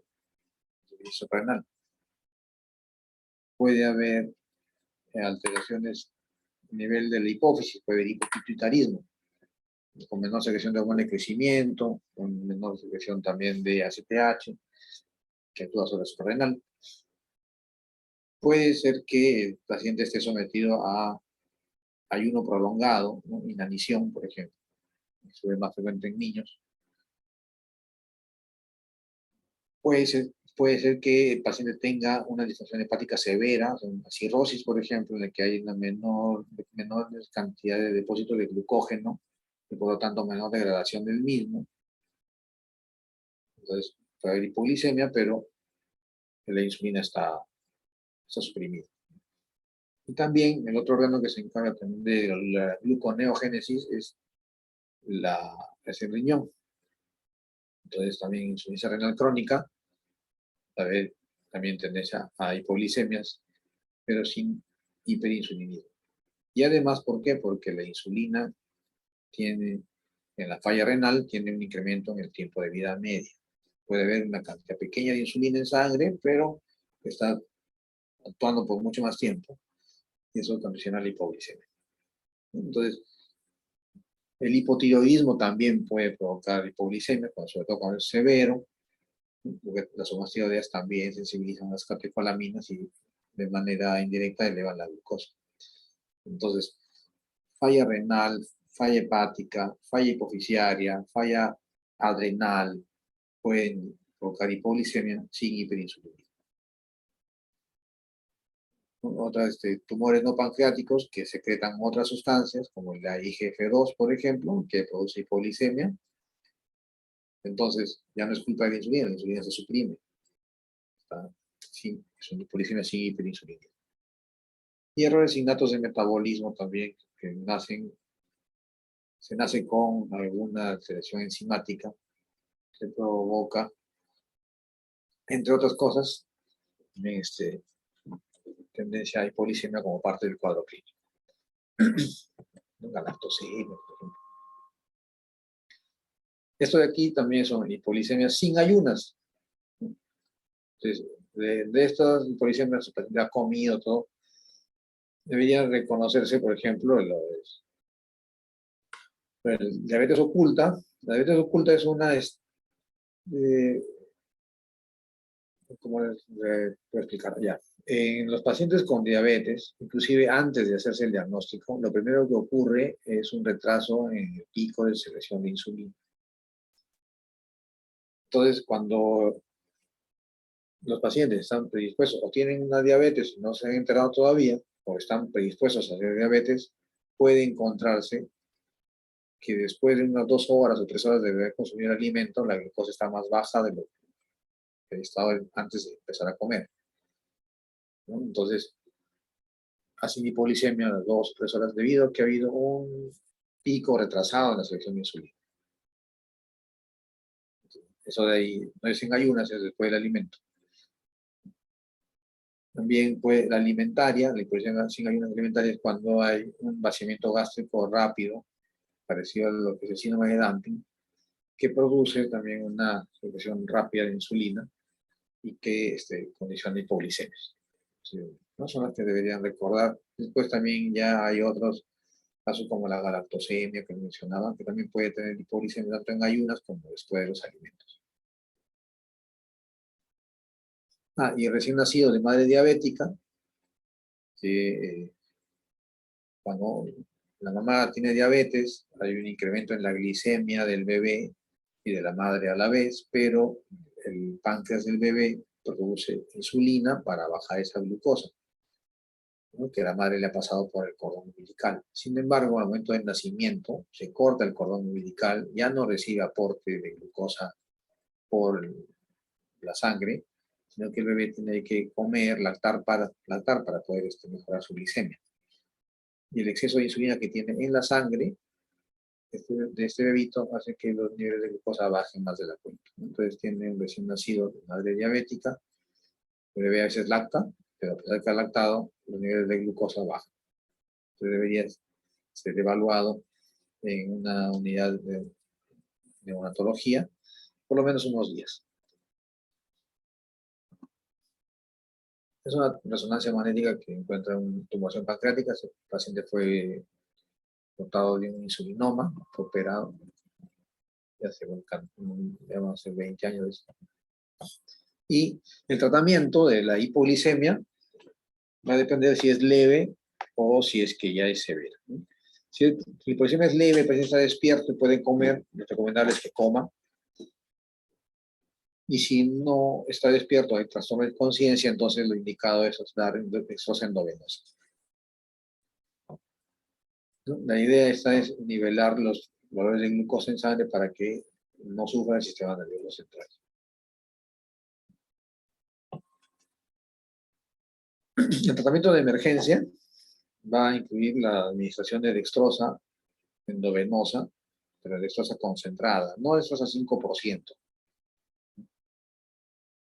suprarrenal. Puede haber alteraciones a nivel de la hipófisis, puede haber hipopituitarismo, con menor secreción de hormona de crecimiento, con menor secreción también de ACTH, que actúa sobre el suprarrenal. Puede ser que el paciente esté sometido a ayuno prolongado, ¿no? Inanición, por ejemplo. Eso es más frecuente en niños. Puede ser que el paciente tenga una disfunción hepática severa, o sea, una cirrosis, por ejemplo, en la que hay una menor cantidad de depósito de glucógeno y por lo tanto menor degradación del mismo. Entonces, puede haber hipoglicemia, pero la insulina está suprimida. Y también el otro órgano que se encarga también de la gluconeogénesis es el riñón. Entonces, también insuficiencia renal crónica, también tendencia a hipoglicemias, pero sin hiperinsulinismo. Y además, ¿por qué? Porque la insulina tiene, en la falla renal, tiene un incremento en el tiempo de vida media. Puede haber una cantidad pequeña de insulina en sangre, pero está actuando por mucho más tiempo. Y eso condiciona la hipoglicemia. Entonces, el hipotiroidismo también puede provocar hipoglicemia, sobre todo cuando es severo, porque las hormonas tiroideas también sensibilizan las catecolaminas y de manera indirecta elevan la glucosa. Entonces, falla renal, falla hepática, falla hipofisiaria, falla adrenal, pueden provocar hipoglicemia sin hiperinsulinismo. Otras tumores no pancreáticos que secretan otras sustancias, como la IGF-2, por ejemplo, que produce hipoglicemia. Entonces, ya no es culpa de la insulina se suprime. Es una hipoglicemia sin hiperinsulinismo. Y errores innatos de metabolismo también, que se nace con alguna alteración enzimática que provoca, entre otras cosas, tendencia a hipoglicemia como parte del cuadro clínico. Galactosemia, por ejemplo. Esto de aquí también son hipoglicemias sin ayunas. Entonces, de estas hipoglicemias, el paciente ha comido todo, debería reconocerse, por ejemplo, el diabetes oculta. La diabetes oculta es una, ¿cómo les puedo explicar? Ya. En los pacientes con diabetes, inclusive antes de hacerse el diagnóstico, lo primero que ocurre es un retraso en el pico de secreción de insulina. Entonces, cuando los pacientes están predispuestos o tienen una diabetes y no se han enterado todavía, o están predispuestos a hacer diabetes, puede encontrarse que después de unas 2 horas o 3 horas de haber consumido el alimento, la glucosa está más baja de lo que estaba antes de empezar a comer, ¿no? Entonces, hacen hipoglicemia a las 2 o 3 horas debido a que ha habido un pico retrasado en la secreción de insulina. Eso de ahí no es en ayunas, es después del alimento. También puede la alimentaria, la hipoglicemia sin ayunas alimentarias es cuando hay un vaciamiento gástrico rápido, parecido a lo que es el síndrome de Dumping, que produce también una secreción rápida de insulina y que condiciona hipoglicemias. Sí, ¿no? Son las que deberían recordar. Después también ya hay otros casos como la galactosemia que mencionaba, que también puede tener hipoglicemia tanto en ayunas como después de los alimentos. Y recién nacido de madre diabética, que cuando la mamá tiene diabetes, hay un incremento en la glicemia del bebé y de la madre a la vez, pero el páncreas del bebé produce insulina para bajar esa glucosa, ¿no? Que la madre le ha pasado por el cordón umbilical. Sin embargo, al momento del nacimiento, se corta el cordón umbilical, ya no recibe aporte de glucosa por la sangre, sino que el bebé tiene que comer, lactar para poder mejorar su glicemia. Y el exceso de insulina que tiene en la sangre de este bebito hace que los niveles de glucosa bajen más de la cuenta. Entonces tiene un recién nacido de madre diabética, el bebé a veces lacta, pero a pesar de que ha lactado, los niveles de glucosa bajan. Entonces debería ser evaluado en una unidad de neonatología por lo menos unos días. Es una resonancia magnética que encuentra una tumoración pancreática. El paciente fue dotado de un insulinoma, fue operado ya hace 20 años. Y el tratamiento de la hipoglicemia va a depender de si es leve o si es que ya es severa. Si la hipoglicemia es leve, el paciente está despierto y puede comer, lo recomendable es que coma. Y si no está despierto, hay trastorno de conciencia, entonces lo indicado es dar dextrosa endovenosa. La idea esta es nivelar los valores de glucosa en sangre para que no sufra el sistema nervioso central. El tratamiento de emergencia va a incluir la administración de dextrosa endovenosa, pero dextrosa concentrada, no dextrosa 5%,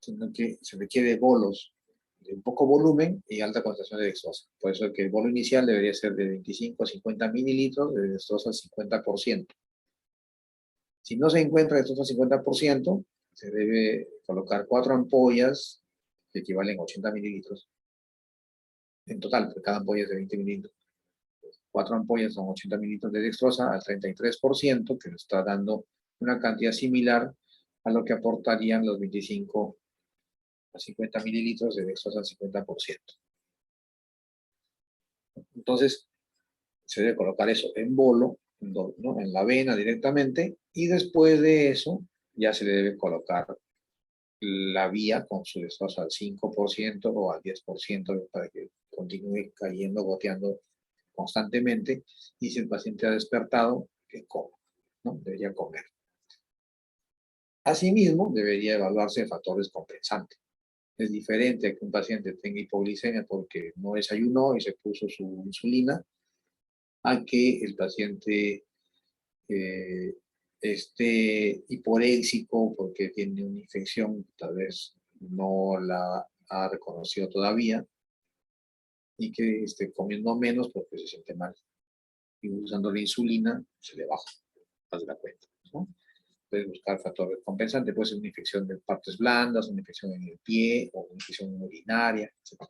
sino que se requiere bolos de un poco volumen y alta concentración de dextrosa. Por eso que el bolo inicial debería ser de 25 a 50 mililitros de dextrosa al 50%. Si no se encuentra dextrosa al 50%, se debe colocar 4 ampollas que equivalen a 80 mililitros en total, porque cada ampolla es de 20 mililitros. 4 ampollas son 80 mililitros de dextrosa al 33%, que nos está dando una cantidad similar a lo que aportarían los 25 a 50 mililitros de dextrosa al 50%. Entonces, se debe colocar eso en bolo, ¿no? En la vena directamente, y después de eso ya se le debe colocar la vía con su dextrosa al 5% o al 10% para que continúe cayendo, goteando constantemente, y si el paciente ha despertado, que coma, ¿no? Debería comer. Asimismo, debería evaluarse factores compensantes. Es diferente que un paciente tenga hipoglicemia porque no desayunó y se puso su insulina, a que el paciente esté hiporéxico porque tiene una infección, tal vez no la ha reconocido todavía, y que esté comiendo menos porque se siente mal. Y usando la insulina se le baja más de la cuenta, ¿no? Puedes buscar factores compensantes, puede ser una infección de partes blandas, una infección en el pie o una infección urinaria, etc.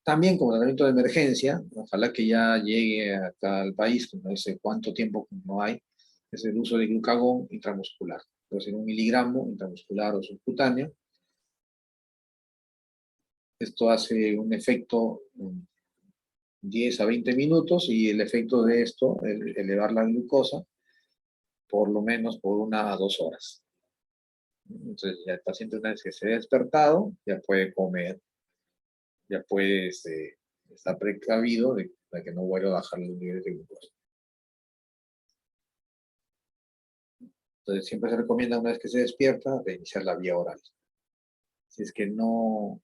También como tratamiento de emergencia, ojalá que ya llegue acá al país, no sé cuánto tiempo no hay, es el uso de glucagón intramuscular. Puede ser 1 miligramo intramuscular o subcutáneo. Esto hace un efecto 10 a 20 minutos y el efecto de esto, elevar la glucosa, por lo menos por 1 a 2 horas. Entonces ya el paciente una vez que se ha despertado, ya puede comer, ya puede estar precavido de que no vuelva a bajar los niveles de glucosa. Entonces siempre se recomienda una vez que se despierta, reiniciar la vía oral. Si es que no,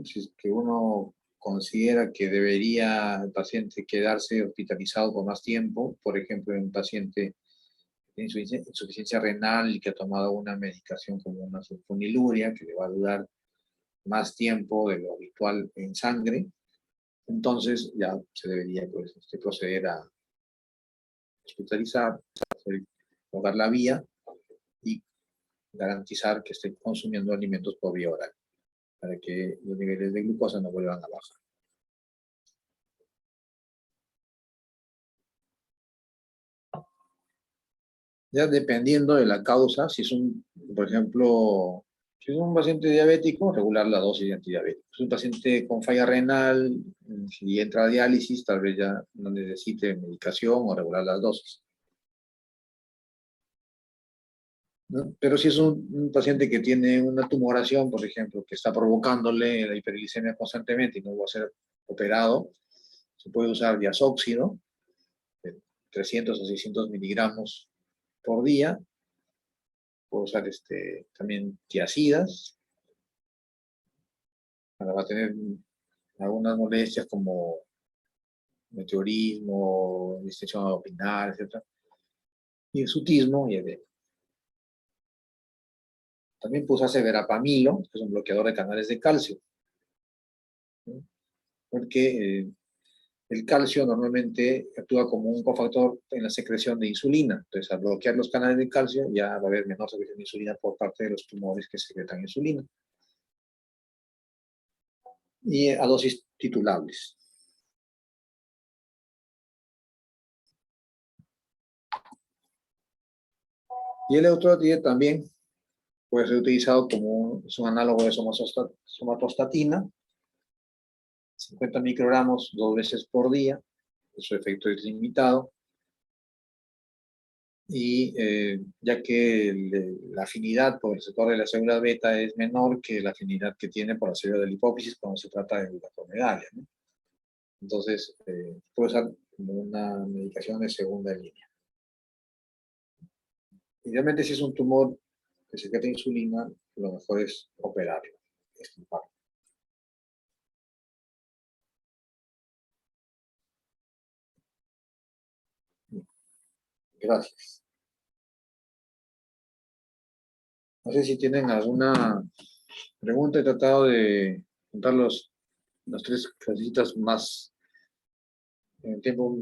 si es que uno considera que debería el paciente quedarse hospitalizado por más tiempo, por ejemplo, en un paciente de insuficiencia renal y que ha tomado una medicación como una sulfonilurea, que le va a durar más tiempo de lo habitual en sangre, entonces ya se debería pues, proceder a hospitalizar, colocar la vía y garantizar que esté consumiendo alimentos por vía oral, para que los niveles de glucosa no vuelvan a bajar. Ya dependiendo de la causa, si es por ejemplo, si es un paciente diabético, regular la dosis de antidiabético. Si es un paciente con falla renal, si entra a diálisis, tal vez ya no necesite medicación o regular las dosis, ¿no? Pero si es un paciente que tiene una tumoración, por ejemplo, que está provocándole la hiperglicemia constantemente y no va a ser operado, se puede usar diazóxido, de 300 a 600 miligramos por día. Puede usar también tiacidas, va a tener algunas molestias como meteorismo, distensión abdominal, etc. Hirsutismo y edema. También puede usarse verapamilo, que es un bloqueador de canales de calcio, ¿no? Porque el calcio normalmente actúa como un cofactor en la secreción de insulina. Entonces, al bloquear los canales de calcio, ya va a haber menor secreción de insulina por parte de los tumores que secretan insulina. Y a dosis titulables. Y el eutrotie también puede ser utilizado como es un análogo de somatostatina, 50 microgramos 2 veces por día, su efecto es limitado, y ya que la afinidad por el receptor de la célula beta es menor que la afinidad que tiene por la célula de la hipófisis cuando se trata de la acromegalia, ¿no? Entonces, puede ser como una medicación de segunda línea. Idealmente, si es un tumor que secreta insulina, lo mejor es operarlo, extirparlo. Gracias. No sé si tienen alguna pregunta. He tratado de contar las tres clasecitas más en el tiempo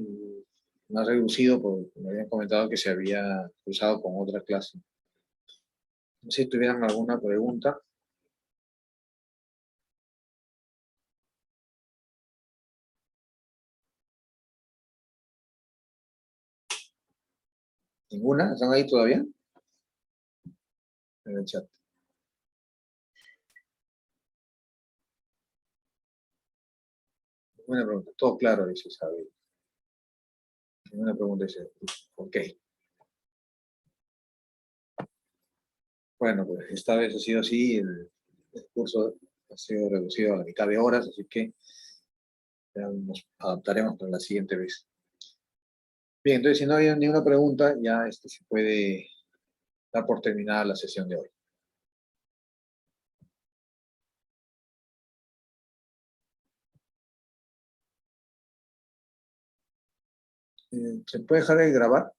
más reducido, porque me habían comentado que se había cruzado con otra clase. No sé si tuvieran alguna pregunta. ¿Ninguna? ¿Están ahí todavía? En el chat. Buena pregunta. Todo claro, dice Isabel. Una pregunta dice, ok. Bueno, pues esta vez ha sido así. El curso ha sido reducido a la mitad de horas, así que ya nos adaptaremos para la siguiente vez. Bien, entonces si no hay ninguna pregunta, ya se puede dar por terminada la sesión de hoy. ¿Se puede dejar de grabar?